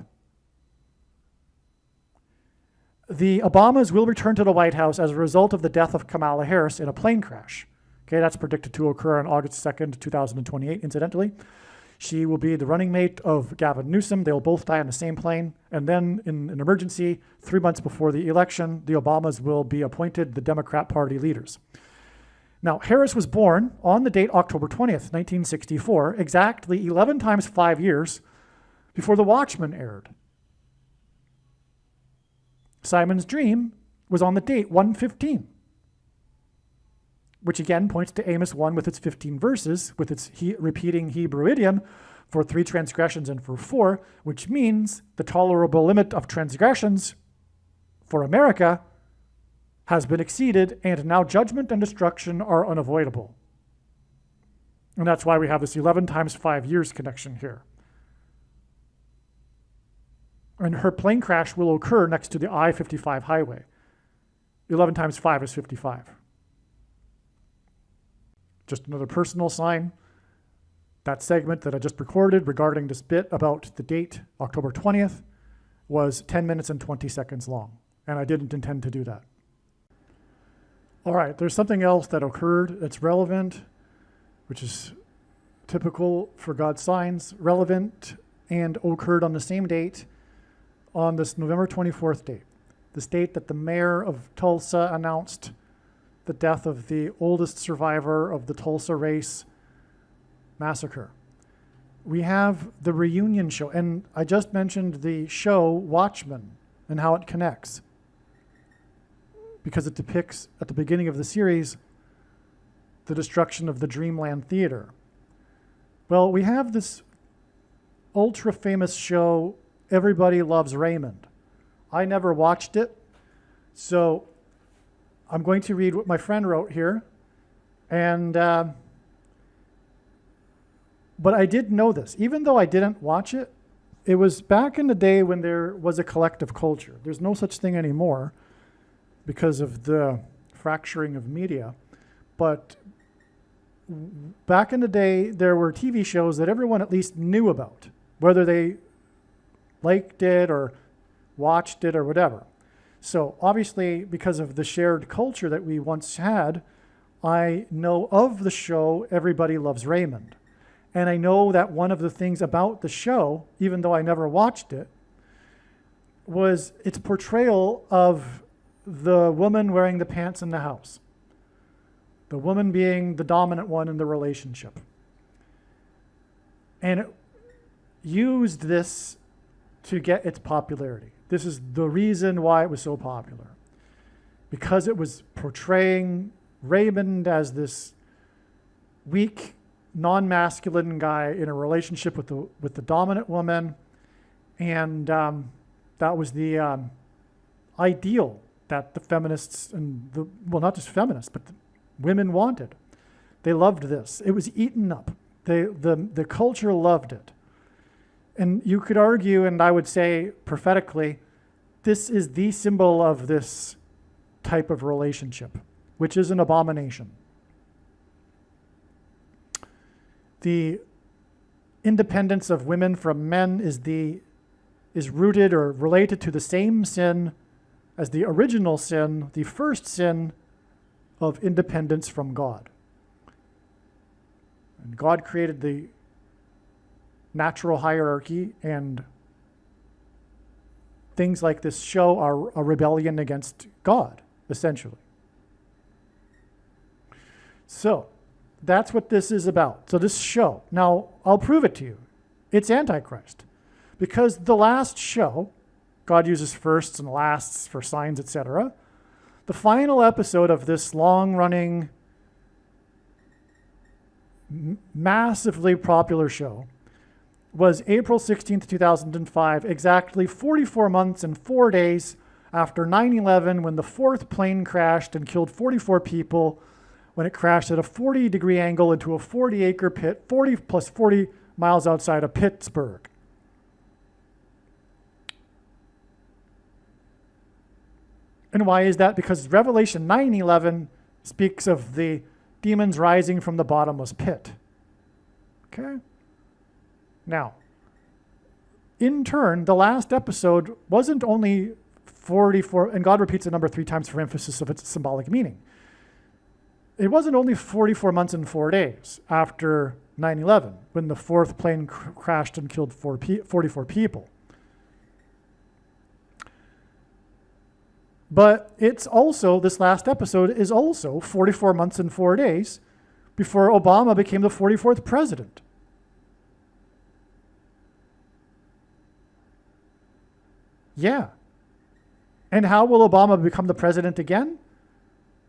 The Obamas will return to the White House as a result of the death of Kamala Harris in a plane crash. Okay, that's predicted to occur on August 2nd, 2028, incidentally. She will be the running mate of Gavin Newsom. They'll both die on the same plane. And then in an emergency, 3 months before the election, the Obamas will be appointed the Democrat Party leaders. Now, Harris was born on the date October 20th, 1964, exactly 11 times 5 years before The Watchmen aired. Simon's Dream was on the date 115, which again points to Amos 1 with its 15 verses, with its repeating Hebrew idiom for 3 transgressions and for 4, which means the tolerable limit of transgressions for America has been exceeded, and now judgment and destruction are unavoidable. And that's why we have this 11 times 5 years connection here. And her plane crash will occur next to the I-55 highway. 11 times 5 is 55. Just another personal sign. That segment that I just recorded regarding this bit about the date, October 20th, was 10 minutes and 20 seconds long, and I didn't intend to do that. All right, there's something else that occurred that's relevant, which is typical for God's signs, relevant and occurred on the same date, on this November 24th date, this date that the mayor of Tulsa announced the death of the oldest survivor of the Tulsa race massacre. We have the reunion show, and I just mentioned the show Watchmen and how it connects, because it depicts at the beginning of the series the destruction of the Dreamland Theater. Well, we have this ultra famous show, Everybody Loves Raymond. I never watched it, so I'm going to read what my friend wrote here. And but I did know this. Even though I didn't watch it, it was back in the day when there was a collective culture. There's no such thing anymore because of the fracturing of media. But back in the day, there were TV shows that everyone at least knew about, whether they liked it or watched it or whatever. So obviously, because of the shared culture that we once had, I know of the show Everybody Loves Raymond. And I know that one of the things about the show, even though I never watched it, was its portrayal of the woman wearing the pants in the house. The woman being the dominant one in the relationship. And it used this to get its popularity. This is the reason why it was so popular. Because it was portraying Raymond as this weak, non-masculine guy in a relationship with the dominant woman. And that was the ideal that the feminists and not just feminists, but the women wanted. They loved this. It was eaten up. The culture loved it. And you could argue, and I would say prophetically, this is the symbol of this type of relationship, which is an abomination. The independence of women from men is rooted or related to the same sin as the original sin, the first sin of independence from God. And God created the natural hierarchy, and things like this show are a rebellion against God, essentially. So that's what this is about. So this show, now I'll prove it to you. It's Antichrist. Because the last show, God uses firsts and lasts for signs, etc. The final episode of this long-running, massively popular show was April 16th, 2005, exactly 44 months and 4 days after 9/11, when the fourth plane crashed and killed 44 people, when it crashed at a 40-degree angle into a 40-acre pit, 40 plus 40 miles outside of Pittsburgh. And why is that? Because Revelation 9:11 speaks of the demons rising from the bottomless pit. Okay? Now, in turn, the last episode wasn't only 44, and God repeats the number 3 times for emphasis of its symbolic meaning. It wasn't only 44 months and 4 days after 9/11, when the fourth plane crashed and killed 44 people. But it's also, this last episode is also 44 months and 4 days before Obama became the 44th president. Yeah. And how will Obama become the president again?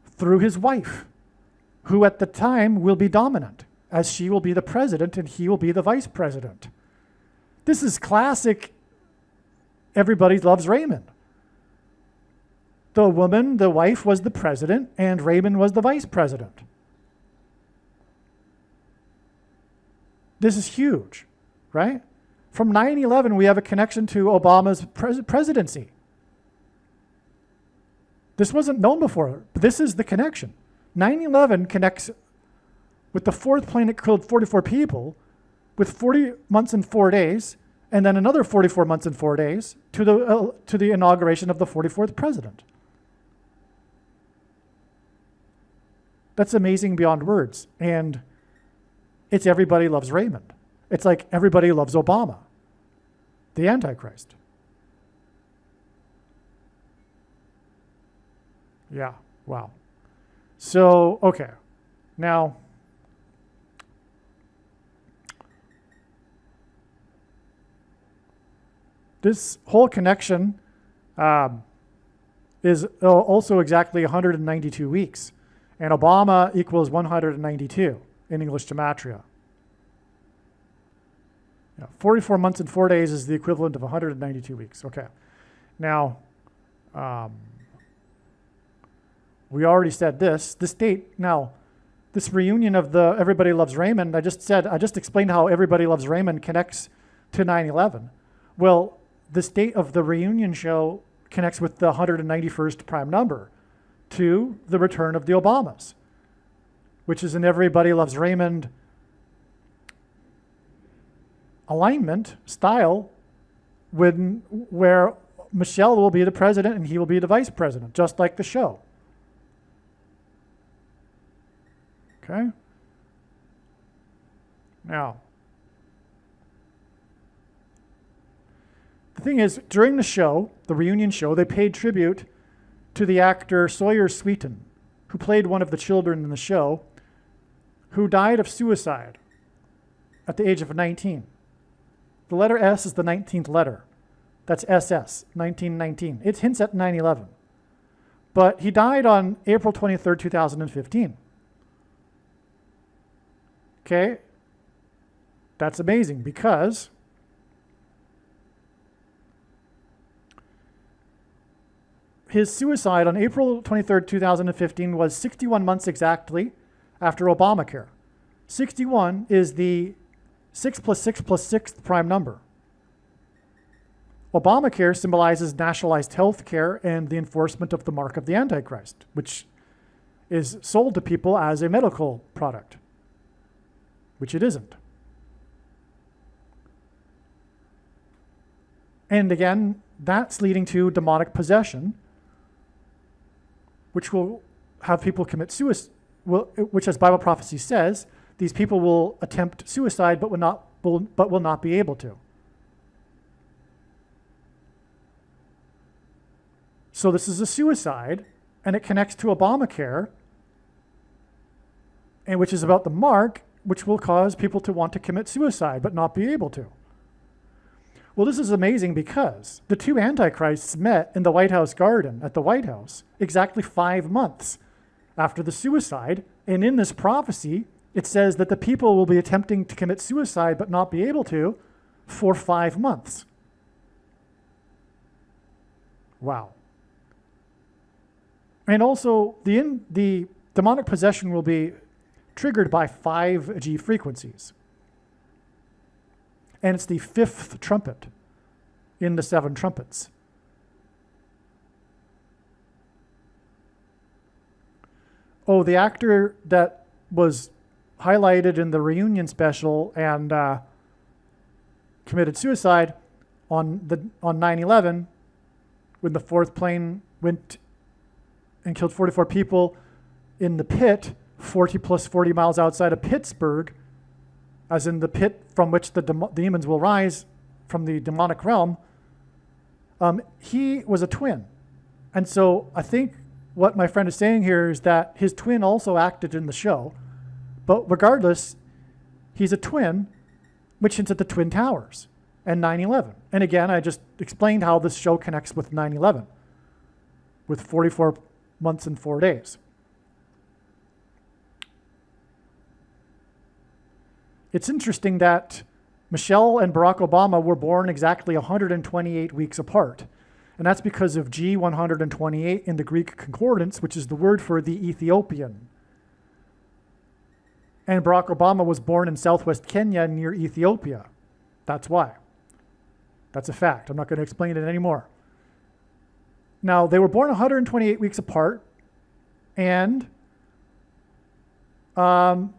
Through his wife, who at the time will be dominant, as she will be the president and he will be the vice president. This is classic Everybody Loves Raymond. The woman, the wife, was the president, and Raymond was the vice president. This is huge, right? From 9/11, we have a connection to Obama's presidency. This wasn't known before, but this is the connection. 9/11 connects with the fourth plane that killed 44 people with 40 months and 4 days, and then another 44 months and 4 days to the inauguration of the 44th president. That's amazing beyond words. And it's Everybody Loves Raymond. It's like Everybody Loves Obama, the Antichrist. Yeah, wow. So, okay. Now, this whole connection is also exactly 192 weeks. And Obama equals 192 in English gematria. Yeah, 44 months and 4 days is the equivalent of 192 weeks. Okay. Now, we already said this. This date, now, this reunion of the Everybody Loves Raymond, I just explained how Everybody Loves Raymond connects to 9/11. Well, this date of the reunion show connects with the 191st prime number, to the return of the Obamas, which is an Everybody Loves Raymond alignment style, where Michelle will be the president and he will be the vice president, just like the show. Okay? Now, the thing is, during the show, the reunion show, they paid tribute to the actor Sawyer Sweeten, who played one of the children in the show, who died of suicide at the age of 19. The letter S is the 19th letter. That's SS, 1919. It hints at 9/11. But he died on April 23rd, 2015. Okay? That's amazing because his suicide on April 23rd, 2015 was 61 months exactly after Obamacare. 61 is the 6 plus 6 plus 6th prime number. Obamacare symbolizes nationalized health care and the enforcement of the mark of the Antichrist, which is sold to people as a medical product, which it isn't. And again, that's leading to demonic possession, which will have people commit suicide, which, as Bible prophecy says, these people will attempt suicide but will not be able to. So this is a suicide, and it connects to Obamacare, and which is about the mark, which will cause people to want to commit suicide but not be able to. Well, this is amazing because the two antichrists met in the White House garden at the White House exactly 5 months after the suicide, and in this prophecy, it says that the people will be attempting to commit suicide but not be able to for 5 months. Wow. And also, the demonic possession will be triggered by 5G frequencies. And it's the 5th trumpet in the 7 trumpets. Oh, the actor that was highlighted in the reunion special and committed suicide on 9/11, when the 4th plane went and killed 44 people in the pit, 40 plus 40 miles outside of Pittsburgh, as in the pit from which the demons will rise from the demonic realm. He was a twin. And so I think what my friend is saying here is that his twin also acted in the show. But regardless, he's a twin, which hints at the Twin Towers and 9/11. And again, I just explained how this show connects with 9/11, with 44 months and 4 days. It's interesting that Michelle and Barack Obama were born exactly 128 weeks apart. And that's because of G128 in the Greek concordance, which is the word for the Ethiopian. And Barack Obama was born in southwest Kenya near Ethiopia. That's why. That's a fact. I'm not going to explain it anymore. Now, they were born 128 weeks apart, and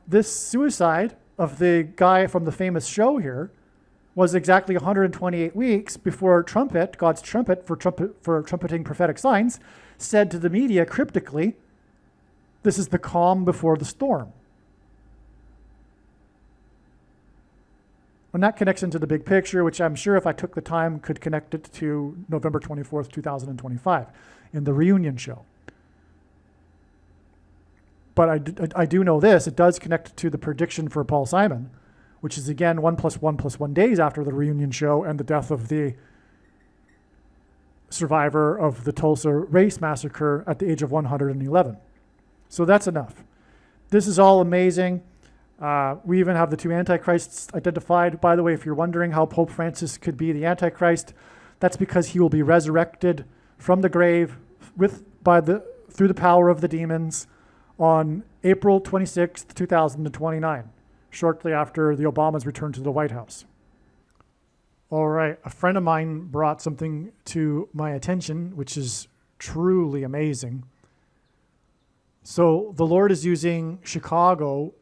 this suicide of the guy from the famous show here was exactly 128 weeks before trumpet, God's trumpet for trumpeting prophetic signs, said to the media cryptically, "This is the calm before the storm." And that connects into the big picture, which I'm sure if I took the time could connect it to November 24th, 2025 in the reunion show. But I do know this, it does connect to the prediction for Paul Simon, which is again 1 + 1 + 1 days after the reunion show and the death of the survivor of the Tulsa race massacre at the age of 111. So that's enough. This is all amazing. We even have the two antichrists identified. By the way, if you're wondering how Pope Francis could be the antichrist, that's because he will be resurrected from the grave through the power of the demons on April 26th, 2029, shortly after the Obamas return to the White House. All right, a friend of mine brought something to my attention, which is truly amazing. So the Lord is using Chicago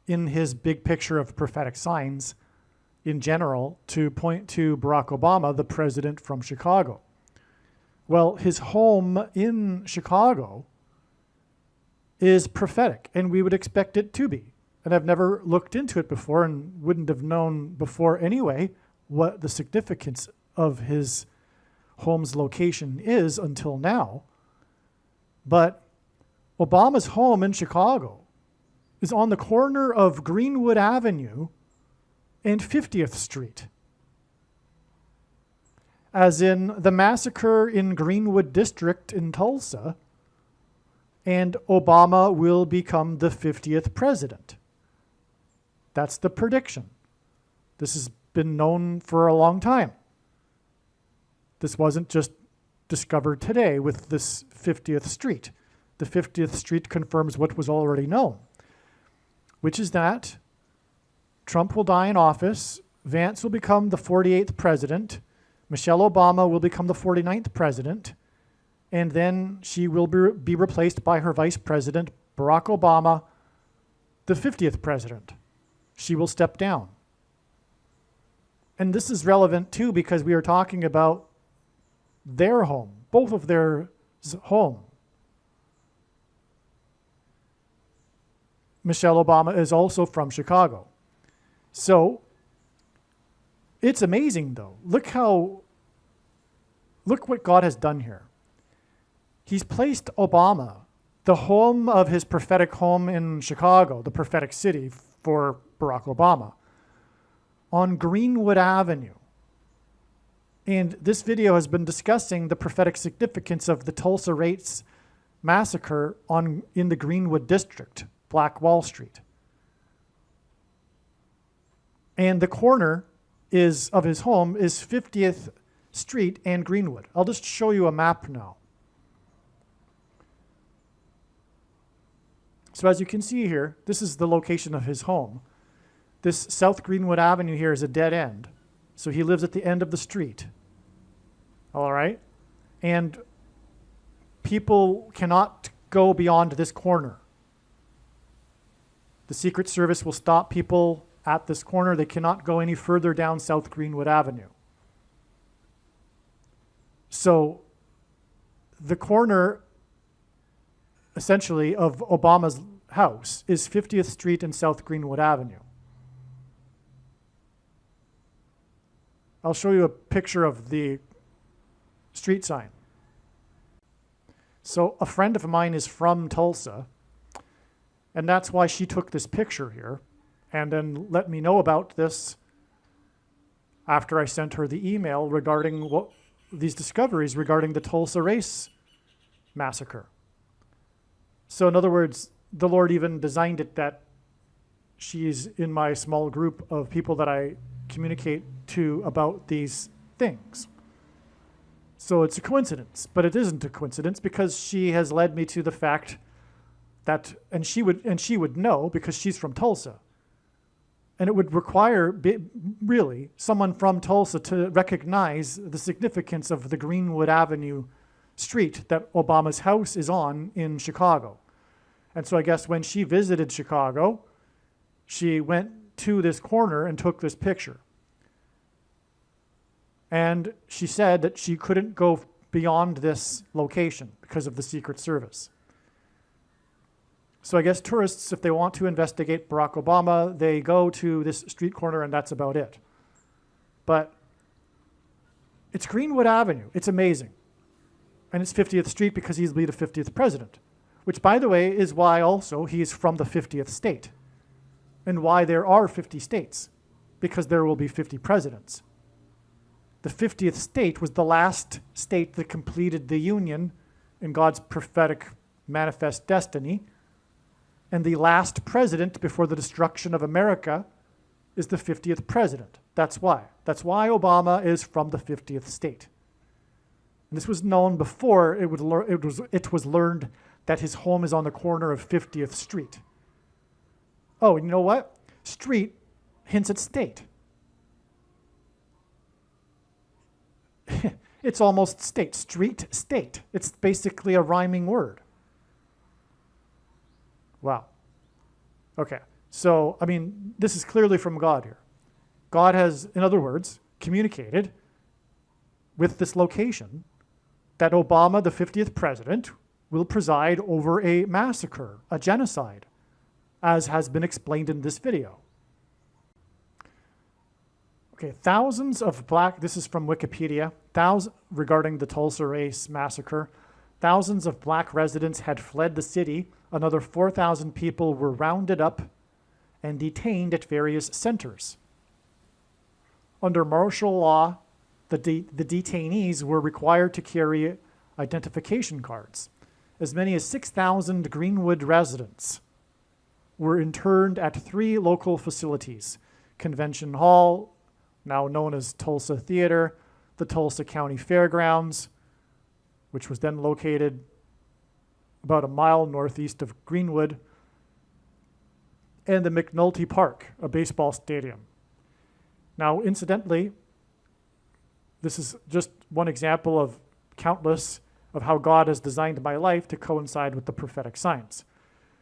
in his big picture of prophetic signs in general to point to Barack Obama, the president from Chicago. Well, his home in Chicago is prophetic, and we would expect it to be. And I've never looked into it before and wouldn't have known before anyway what the significance of his home's location is until now. But Obama's home in Chicago is on the corner of Greenwood Avenue and 50th Street. As in the massacre in Greenwood District in Tulsa, and Obama will become the 50th president. That's the prediction. This has been known for a long time. This wasn't just discovered today with this 50th Street. The 50th Street confirms what was already known, which is that Trump will die in office, Vance will become the 48th president, Michelle Obama will become the 49th president, and then she will be replaced by her vice president, Barack Obama, the 50th president. She will step down. And this is relevant too because we are talking about their home, both of their home. Michelle Obama is also from Chicago. So it's amazing though. Look what God has done here. He's placed Obama, the home of his prophetic home in Chicago, the prophetic city for Barack Obama, on Greenwood Avenue. And this video has been discussing the prophetic significance of the Tulsa Race massacre in the Greenwood District, Black Wall Street. And the corner of his home is 50th Street and Greenwood. I'll just show you a map now. So as you can see here, this is the location of his home. This South Greenwood Avenue here is a dead end. So he lives at the end of the street. All right? And people cannot go beyond this corner. The Secret Service will stop people at this corner. They cannot go any further down South Greenwood Avenue. So the corner essentially of Obama's house is 50th Street and South Greenwood Avenue. I'll show you a picture of the street sign. So a friend of mine is from Tulsa, and that's why she took this picture here and then let me know about this after I sent her the email regarding these discoveries regarding the Tulsa Race massacre. So in other words, the Lord even designed it that she's in my small group of people that I communicate to about these things. So it's a coincidence, but it isn't a coincidence because she has led me to the fact that, and she would know because she's from Tulsa. And it would require really someone from Tulsa to recognize the significance of the Greenwood Avenue street that Obama's house is on in Chicago. And so I guess when she visited Chicago, she went to this corner and took this picture. And she said that she couldn't go beyond this location because of the Secret Service. So I guess tourists, if they want to investigate Barack Obama, they go to this street corner and that's about it. But it's Greenwood Avenue. It's amazing. And it's 50th Street because he's the 50th president, which, by the way, is why also he's from the 50th state and why there are 50 states, because there will be 50 presidents. The 50th state was the last state that completed the Union in God's prophetic manifest destiny. And the last president before the destruction of America is the 50th president. That's why. That's why Obama is from the 50th state. And this was known before it was learned that his home is on the corner of 50th Street. Oh, and you know what? Street hints at state. It's almost state. Street, state. It's basically a rhyming word. Wow. Okay. So, I mean, this is clearly from God here. God has, in other words, communicated with this location that Obama, the 50th president, will preside over a massacre, a genocide, as has been explained in this video. Okay, thousands of this is from Wikipedia, regarding the Tulsa race massacre. Thousands of black residents had fled the city. Another 4,000 people were rounded up and detained at various centers. Under martial law, the detainees were required to carry identification cards. As many as 6,000 Greenwood residents were interned at 3 local facilities: Convention Hall, now known as Tulsa Theater, the Tulsa County Fairgrounds, which was then located about a mile northeast of Greenwood, and the McNulty Park, a baseball stadium. Now, incidentally, this is just one example of countless of how God has designed my life to coincide with the prophetic signs.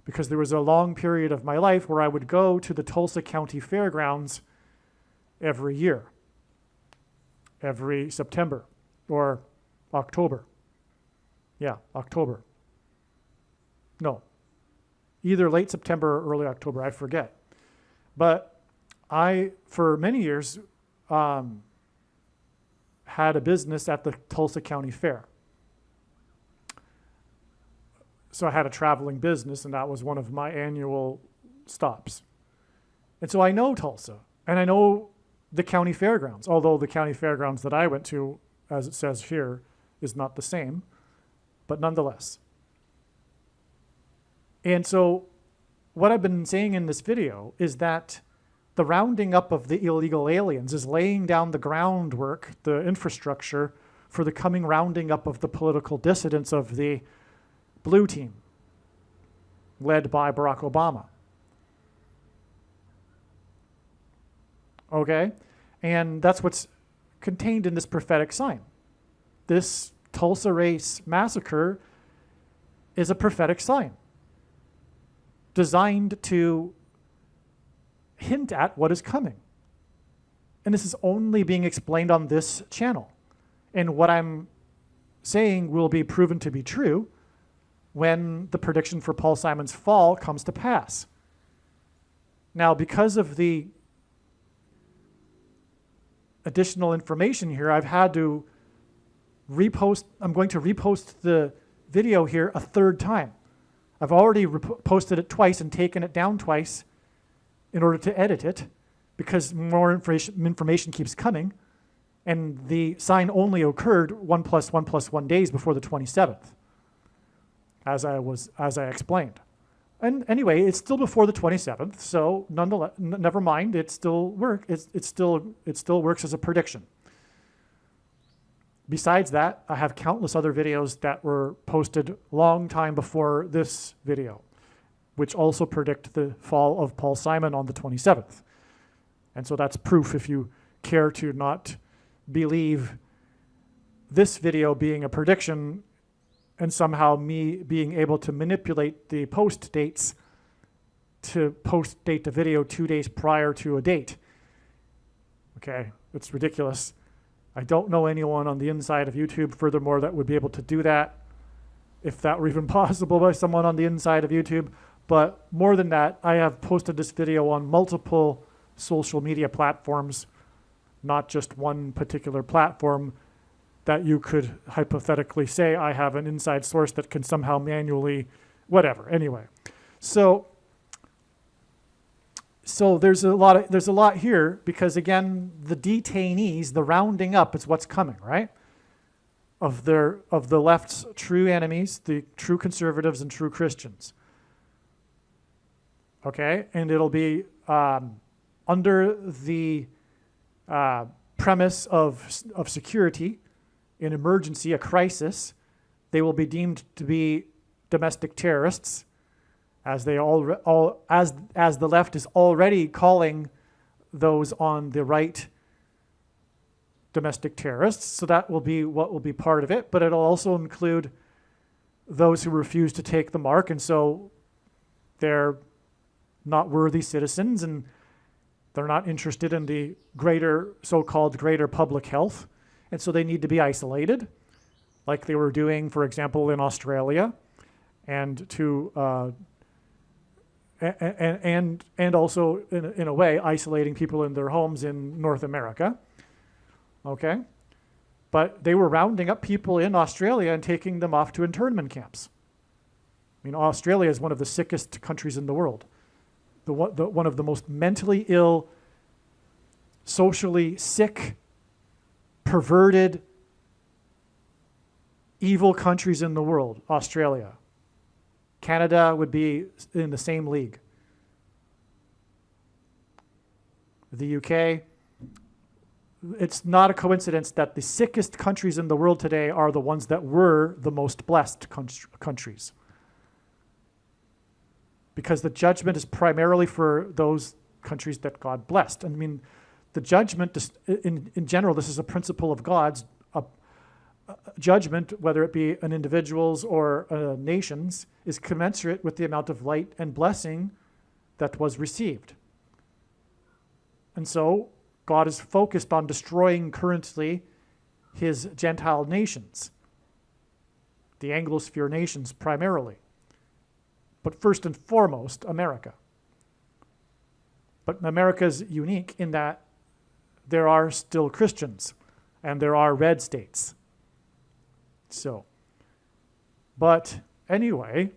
Because there was a long period of my life where I would go to the Tulsa County Fairgrounds every year, every September or October. Yeah, October. No, either late September or early October, I forget. But I, for many years, had a business at the Tulsa County Fair. So I had a traveling business, and that was one of my annual stops. And so I know Tulsa, and I know the county fairgrounds, although the county fairgrounds that I went to, as it says here, is not the same, but nonetheless. And so what I've been saying in this video is that the rounding up of the illegal aliens is laying down the groundwork, the infrastructure, for the coming rounding up of the political dissidents of the blue team, led by Barack Obama. Okay? And that's what's contained in this prophetic sign. This Tulsa race massacre is a prophetic sign designed to hint at what is coming. And this is only being explained on this channel. And what I'm saying will be proven to be true when the prediction for Paul Simon's fall comes to pass. Now, because of the additional information here, I've had to I'm going to repost the video here a 3rd time. I've already posted it twice and taken it down twice in order to edit it, because more information keeps coming, and the sign only occurred 1 + 1 + 1 days before the 27th, as I explained. And anyway, it's still before the 27th, so nonetheless, never mind. It still works as a prediction. Besides that, I have countless other videos that were posted long time before this video, which also predict the fall of Paul Simon on the 27th. And so that's proof, if you care to not believe this video being a prediction and somehow me being able to manipulate the post dates to post date the video 2 days prior to a date. Okay, it's ridiculous. I don't know anyone on the inside of YouTube, furthermore, that would be able to do that, if that were even possible by someone on the inside of YouTube. But more than that, I have posted this video on multiple social media platforms, not just one particular platform that you could hypothetically say I have an inside source that can somehow manually, whatever. Anyway, so there's a lot here, because again, the detainees, the rounding up is what's coming, right? Of the left's true enemies, the true conservatives and true Christians. Okay, and it'll be under the premise of security, in emergency, a crisis. They will be deemed to be domestic terrorists, as they as the left is already calling those on the right domestic terrorists. So that will be what will be part of it, but it'll also include those who refuse to take the mark, and so they're not worthy citizens, and they're not interested in the so-called greater public health, and so they need to be isolated, like they were doing, for example, in Australia, and to and also in a way isolating people in their homes in North America. Okay, but they were rounding up people in Australia and taking them off to internment camps. I mean, Australia is one of the sickest countries in the world. One of the most mentally ill, socially sick, perverted, evil countries in the world, Australia. Canada would be in the same league. The UK, it's not a coincidence that the sickest countries in the world today are the ones that were the most blessed countries. Because the judgment is primarily for those countries that God blessed. I mean, the judgment, in general, this is a principle of God's judgment, whether it be an individual's or a nation's, is commensurate with the amount of light and blessing that was received. And so God is focused on destroying currently his Gentile nations, the Anglosphere nations primarily, but first and foremost, America. But America's unique in that there are still Christians and there are red states. So, but anyway,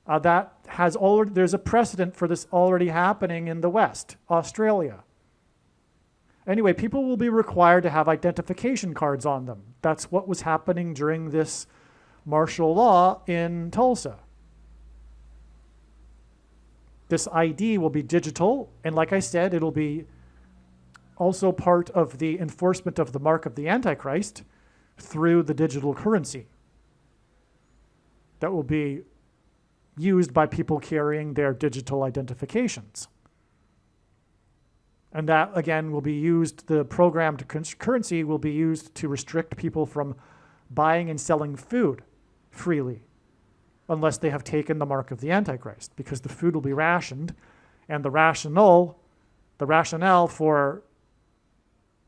there's a precedent for this already happening in the West, Australia. Anyway, people will be required to have identification cards on them. That's what was happening during this martial law in Tulsa. This ID will be digital, and like I said, it'll be also part of the enforcement of the mark of the Antichrist through the digital currency that will be used by people carrying their digital identifications. And that, again, will be used, the programmed currency will be used to restrict people from buying and selling food freely unless they have taken the mark of the Antichrist, because the food will be rationed, and the rationale for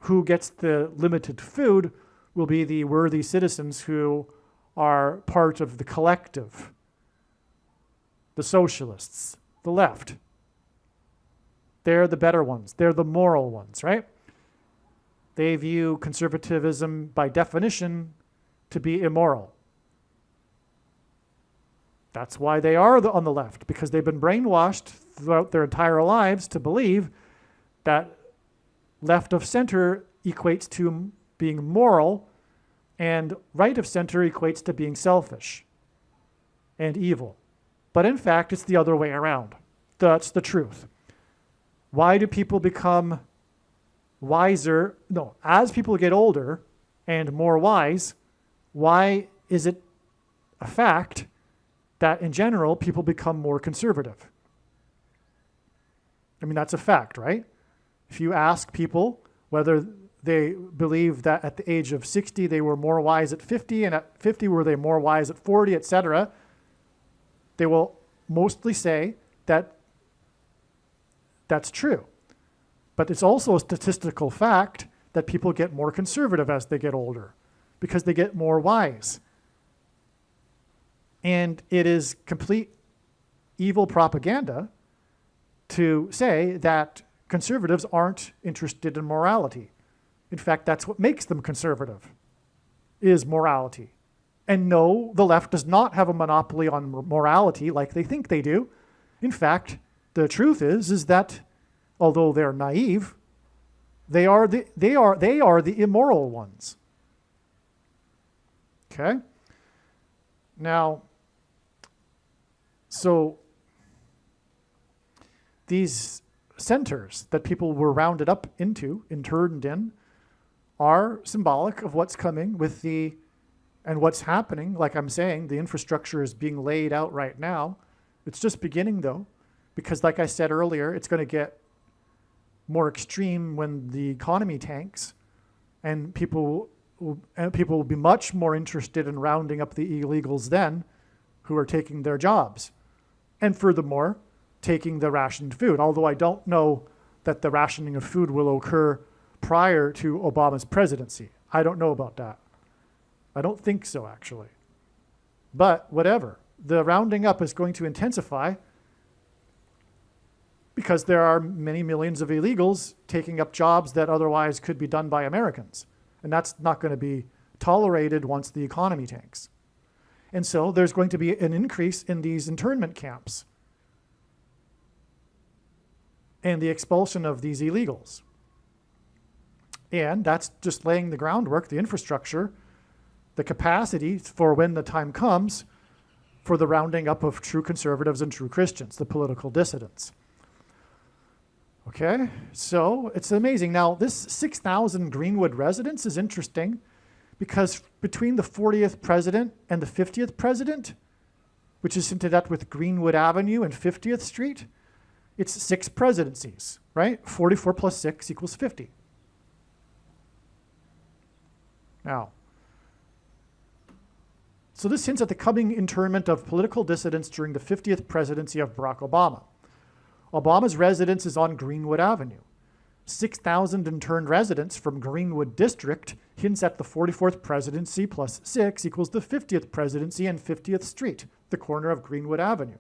who gets the limited food will be the worthy citizens who are part of the collective, the socialists, the left. They're the better ones. They're the moral ones, right? They view conservatism by definition to be immoral. That's why they are on the left, because they've been brainwashed throughout their entire lives to believe that left of center equates to being moral, and right of center equates to being selfish and evil. But in fact, it's the other way around. That's the truth. Why do people become wiser? No, as people get older and more wise, why is it a fact that in general people become more conservative? I mean, that's a fact, right? If you ask people whether they believe that at the age of 60 they were more wise at 50, and at 50 were they more wise at 40, etc., they will mostly say that that's true. But it's also a statistical fact that people get more conservative as they get older because they get more wise. And it is complete evil propaganda to say that conservatives aren't interested in morality. In fact, that's what makes them conservative, is morality. And no, the left does not have a monopoly on morality like they think they do. In fact, the truth is that although they're naive, they are the immoral ones. Okay? Now, so these centers that people were rounded up into, interned in, are symbolic of what's coming with and what's happening. Like I'm saying, the infrastructure is being laid out right now. It's just beginning though, because like I said earlier, it's going to get more extreme when the economy tanks, and people will be much more interested in rounding up the illegals then who are taking their jobs. And furthermore, taking the rationed food, although I don't know that the rationing of food will occur prior to Obama's presidency. I don't know about that. I don't think so, actually. But whatever. The rounding up is going to intensify because there are many millions of illegals taking up jobs that otherwise could be done by Americans. And that's not going to be tolerated once the economy tanks. And so there's going to be an increase in these internment camps and the expulsion of these illegals. And that's just laying the groundwork, the infrastructure, the capacity for when the time comes for the rounding up of true conservatives and true Christians, the political dissidents. Okay, so it's amazing. Now, this 6,000 Greenwood residents is interesting because between the 40th president and the 50th president, which is hinted at with Greenwood Avenue and 50th Street, it's 6 presidencies, right? 44 plus 6 equals 50. Now, so this hints at the coming internment of political dissidents during the 50th presidency of Barack Obama. Obama's residence is on Greenwood Avenue. 6,000 interned residents from Greenwood District hints at the 44th presidency plus 6 equals the 50th presidency and 50th Street, the corner of Greenwood Avenue.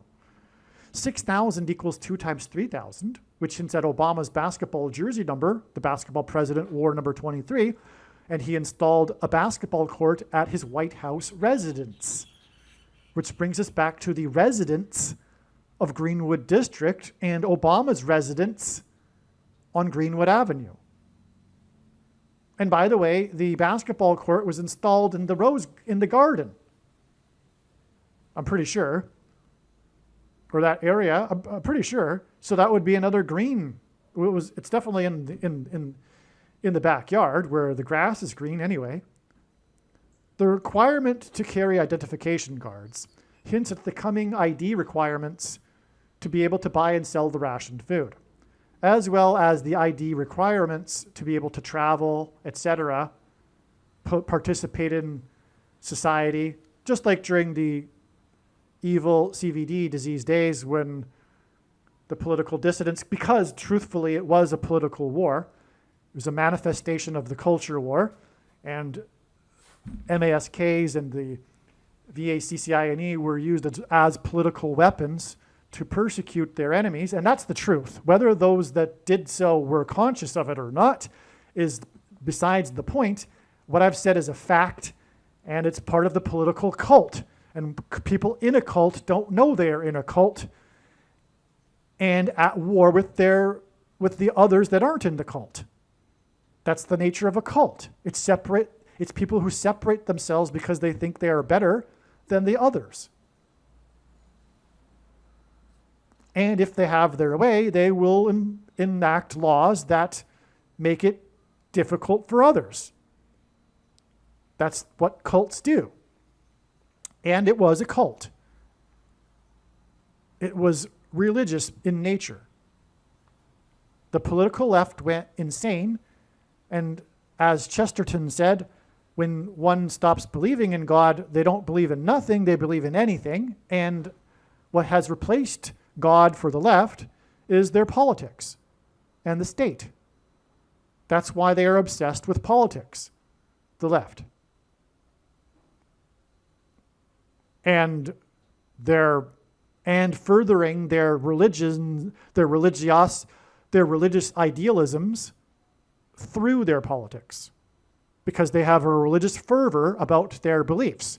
6,000 equals 2 times 3,000, which hints at Obama's basketball jersey number. The basketball president wore number 23, and he installed a basketball court at his White House residence, which brings us back to the residence of Greenwood District and Obama's residence on Greenwood Avenue. And by the way, the basketball court was installed in the garden. I'm pretty sure. Or that area, I'm pretty sure. So that would be another green. It's definitely in the backyard where the grass is green anyway. The requirement to carry identification cards hints at the coming ID requirements to be able to buy and sell the rationed food, as well as the ID requirements to be able to travel, etc., participate in society, just like during the evil CVD disease days when the political dissidents, because truthfully it was a political war, it was a manifestation of the culture war, and MASKs and the VACCINE were used as political weapons to persecute their enemies, and that's the truth. Whether those that did so were conscious of it or not is besides the point. What I've said is a fact, and it's part of the political cult. And people in a cult don't know they're in a cult and at war with the others that aren't in the cult. That's the nature of a cult. It's people who separate themselves because they think they are better than the others. And if they have their way, they will enact laws that make it difficult for others. That's what cults do. And it was a cult. It was religious in nature. The political left went insane, and as Chesterton said, when one stops believing in God, they don't believe in nothing, they believe in anything. And what has replaced God for the left is their politics and the state. That's why they are obsessed with politics, the left. And furthering their religion, their religious idealisms through their politics, because they have a religious fervor about their beliefs.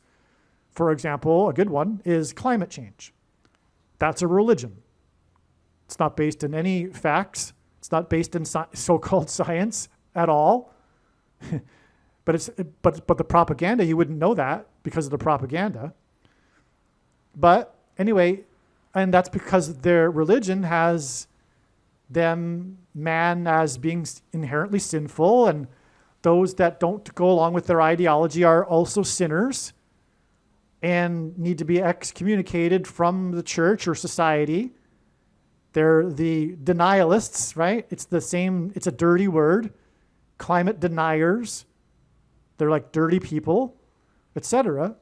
For example, a good one is climate change. That's a religion. It's not based in any facts. It's not based in so-called science at all. but the propaganda, you wouldn't know that because of the propaganda. But anyway, and that's because their religion has man as being inherently sinful, and those that don't go along with their ideology are also sinners and need to be excommunicated from the church or society. They're the denialists, right? It's a dirty word. Climate deniers. They're like dirty people, etc.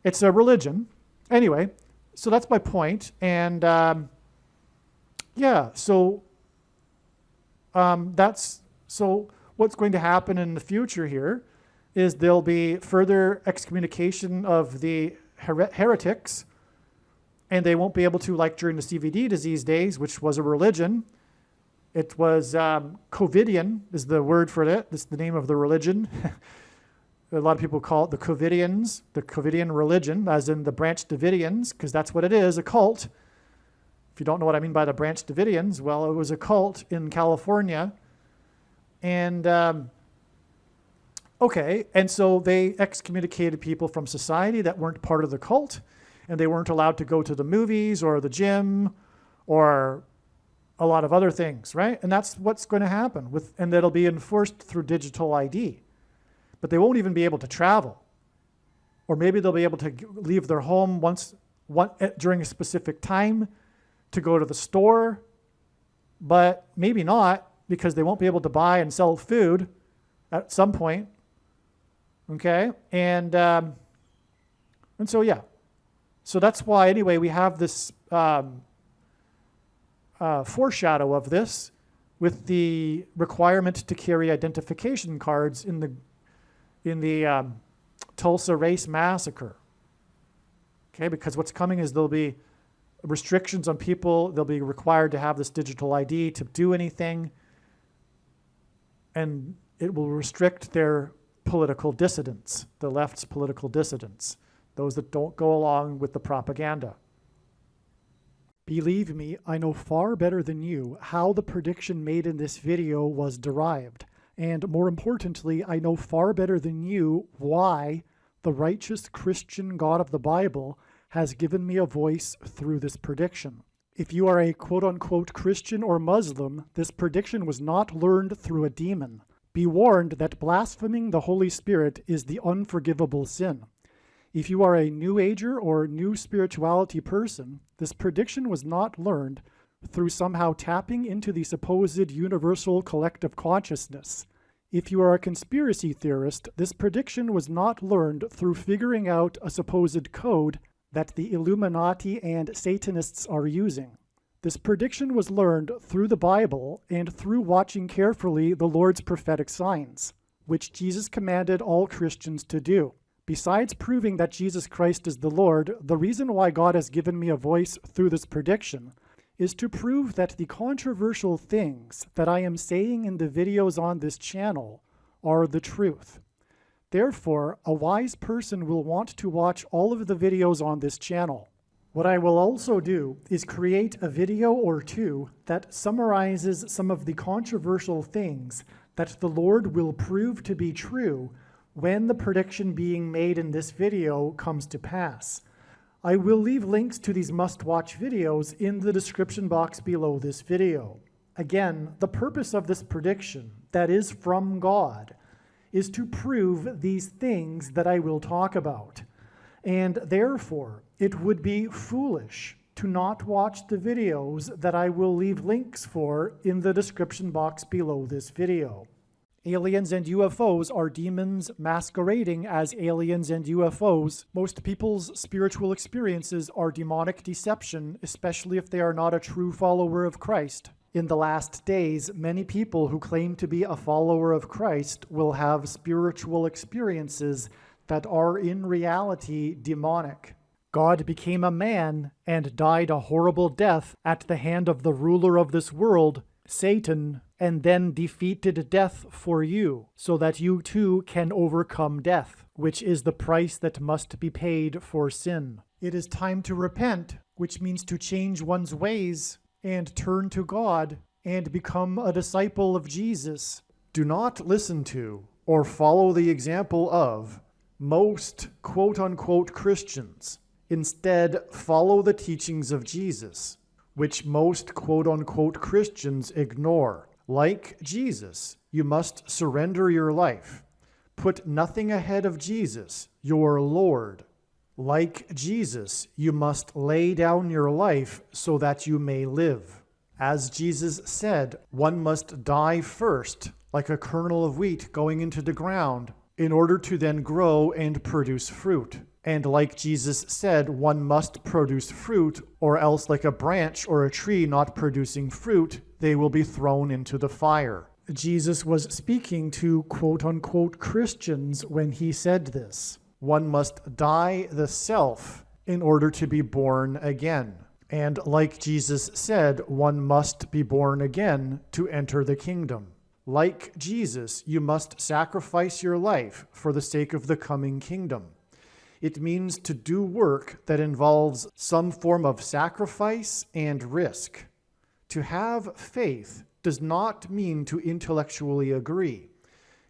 It's a religion. Anyway, so that's my point. And so what's going to happen in the future here is there'll be further excommunication of the heretics, and they won't be able to, like during the CVD disease days, which was a religion. It was Covidian is the word for it. This is the name of the religion. A lot of people call it the Covidians, the Covidian religion, as in the Branch Davidians, because that's what it is, a cult. If you don't know what I mean by the Branch Davidians, well, it was a cult in California. And, okay, and so they excommunicated people from society that weren't part of the cult, and they weren't allowed to go to the movies or the gym or a lot of other things, right? And that's what's going to happen, and that'll be enforced through digital ID. But they won't even be able to travel. Or maybe they'll be able to leave their home during a specific time to go to the store, but maybe not, because they won't be able to buy and sell food at some point. Okay? And so, yeah. So that's why, anyway, we have this foreshadow of this with the requirement to carry identification cards in the Tulsa race massacre. Okay, because what's coming is there'll be restrictions on people. They'll be required to have this digital ID to do anything, and it will restrict their political dissidents, the left's political dissidents, those that don't go along with the propaganda. Believe me, I know far better than you how the prediction made in this video was derived. And more importantly, I know far better than you why the righteous Christian God of the Bible has given me a voice through this prediction. If you are a quote-unquote Christian or Muslim, this prediction was not learned through a demon. Be warned that blaspheming the Holy Spirit is the unforgivable sin. If you are a New Ager or New Spirituality person, this prediction was not learned through somehow tapping into the supposed universal collective consciousness. If you are a conspiracy theorist, this prediction was not learned through figuring out a supposed code that the Illuminati and Satanists are using. This prediction was learned through the Bible and through watching carefully the Lord's prophetic signs, which Jesus commanded all Christians to do. Besides proving that Jesus Christ is the Lord, the reason why God has given me a voice through this prediction is to prove that the controversial things that I am saying in the videos on this channel are the truth. Therefore, a wise person will want to watch all of the videos on this channel. What I will also do is create a video or two that summarizes some of the controversial things that the Lord will prove to be true when the prediction being made in this video comes to pass. I will leave links to these must-watch videos in the description box below this video. Again, the purpose of this prediction, that is from God, is to prove these things that I will talk about. And therefore, it would be foolish to not watch the videos that I will leave links for in the description box below this video. Aliens and UFOs are demons masquerading as aliens and UFOs. Most people's spiritual experiences are demonic deception, especially if they are not a true follower of Christ. In the last days, many people who claim to be a follower of Christ will have spiritual experiences that are in reality demonic. God became a man and died a horrible death at the hand of the ruler of this world, Satan, and then defeated death for you, so that you too can overcome death, which is the price that must be paid for sin. It is time to repent, which means to change one's ways and turn to God and become a disciple of Jesus. Do not listen to or follow the example of most quote-unquote Christians. Instead, follow the teachings of Jesus, which most quote-unquote Christians ignore. Like Jesus, you must surrender your life. Put nothing ahead of Jesus, your Lord. Like Jesus, you must lay down your life so that you may live. As Jesus said, one must die first, like a kernel of wheat going into the ground, in order to then grow and produce fruit. And like Jesus said, one must produce fruit, or else like a branch or a tree not producing fruit, they will be thrown into the fire. Jesus was speaking to quote-unquote Christians when he said this. One must die the self in order to be born again. And like Jesus said, one must be born again to enter the kingdom. Like Jesus, you must sacrifice your life for the sake of the coming kingdom. It means to do work that involves some form of sacrifice and risk. To have faith does not mean to intellectually agree.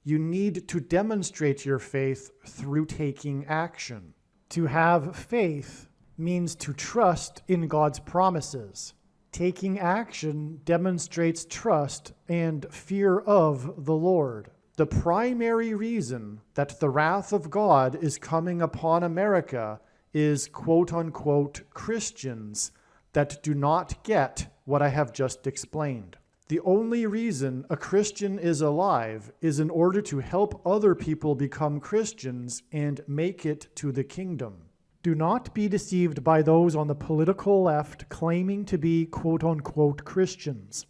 You need to demonstrate your faith through taking action. To have faith means to trust in God's promises. Taking action demonstrates trust and fear of the Lord. The primary reason that the wrath of God is coming upon America is quote-unquote Christians that do not get what I have just explained. The only reason a Christian is alive is in order to help other people become Christians and make it to the kingdom. Do not be deceived by those on the political left claiming to be quote-unquote Christians.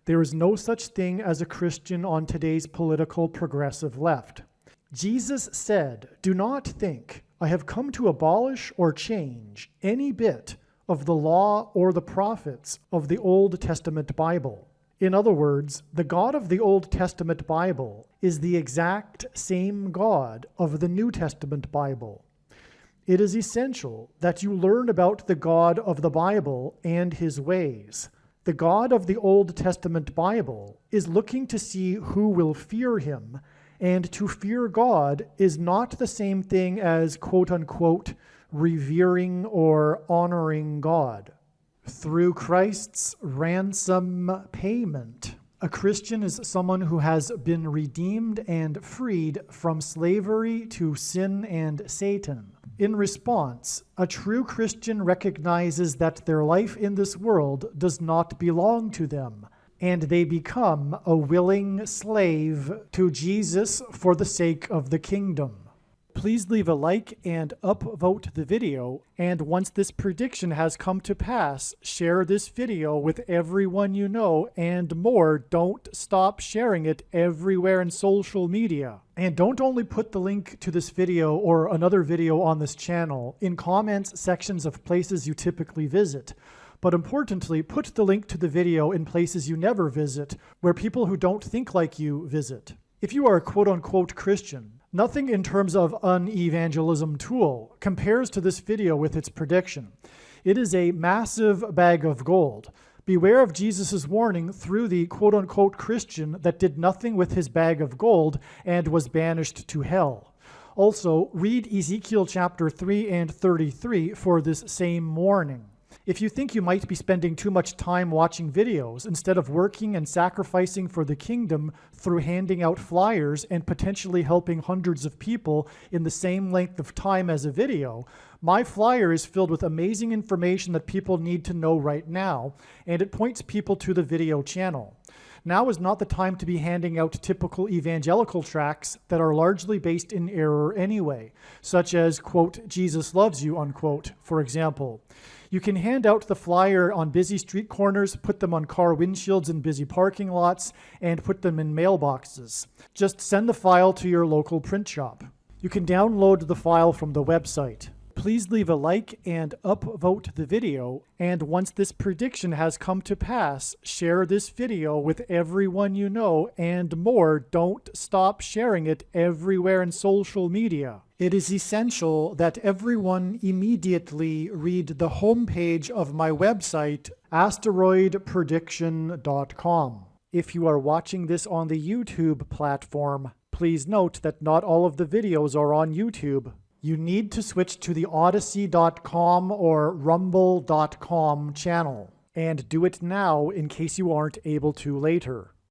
There is no such thing as a Christian on today's political progressive left. Jesus said, "Do not think I have come to abolish or change any bit of the law or the prophets of the Old Testament Bible." In other words, the God of the Old Testament Bible is the exact same God of the New Testament Bible. It is essential that you learn about the God of the Bible and his ways. The God of the Old Testament Bible is looking to see who will fear him, and to fear God is not the same thing as quote-unquote revering or honoring God. Through Christ's ransom payment, a Christian is someone who has been redeemed and freed from slavery to sin and Satan. In response, a true Christian recognizes that their life in this world does not belong to them, and they become a willing slave to Jesus for the sake of the kingdom. Please leave a like and upvote the video, and once this prediction has come to pass, share this video with everyone you know, and more, don't stop sharing it everywhere in social media. And don't only put the link to this video or another video on this channel in comments sections of places you typically visit, but importantly, put the link to the video in places you never visit, where people who don't think like you visit. If you are a quote-unquote Christian, nothing in terms of an evangelism tool compares to this video with its prediction. It is a massive bag of gold. Beware of Jesus' warning through the quote-unquote Christian that did nothing with his bag of gold and was banished to hell. Also, read Ezekiel chapter 3 and 33 for this same warning. If you think you might be spending too much time watching videos instead of working and sacrificing for the kingdom through handing out flyers and potentially helping hundreds of people in the same length of time as a video, my flyer is filled with amazing information that people need to know right now, and it points people to the video channel. Now is not the time to be handing out typical evangelical tracts that are largely based in error anyway, such as, quote, "Jesus loves you," unquote, for example. You can hand out the flyer on busy street corners, put them on car windshields in busy parking lots, and put them in mailboxes. Just send the file to your local print shop. You can download the file from the website. Please leave a like and upvote the video, and once this prediction has come to pass, share this video with everyone you know, and more, don't stop sharing it everywhere in social media. It is essential that everyone immediately read the homepage of my website, asteroidprediction.com. If you are watching this on the YouTube platform, please note that not all of the videos are on YouTube. You need to switch to the Odyssey.com or Rumble.com channel, and do it now in case you aren't able to later.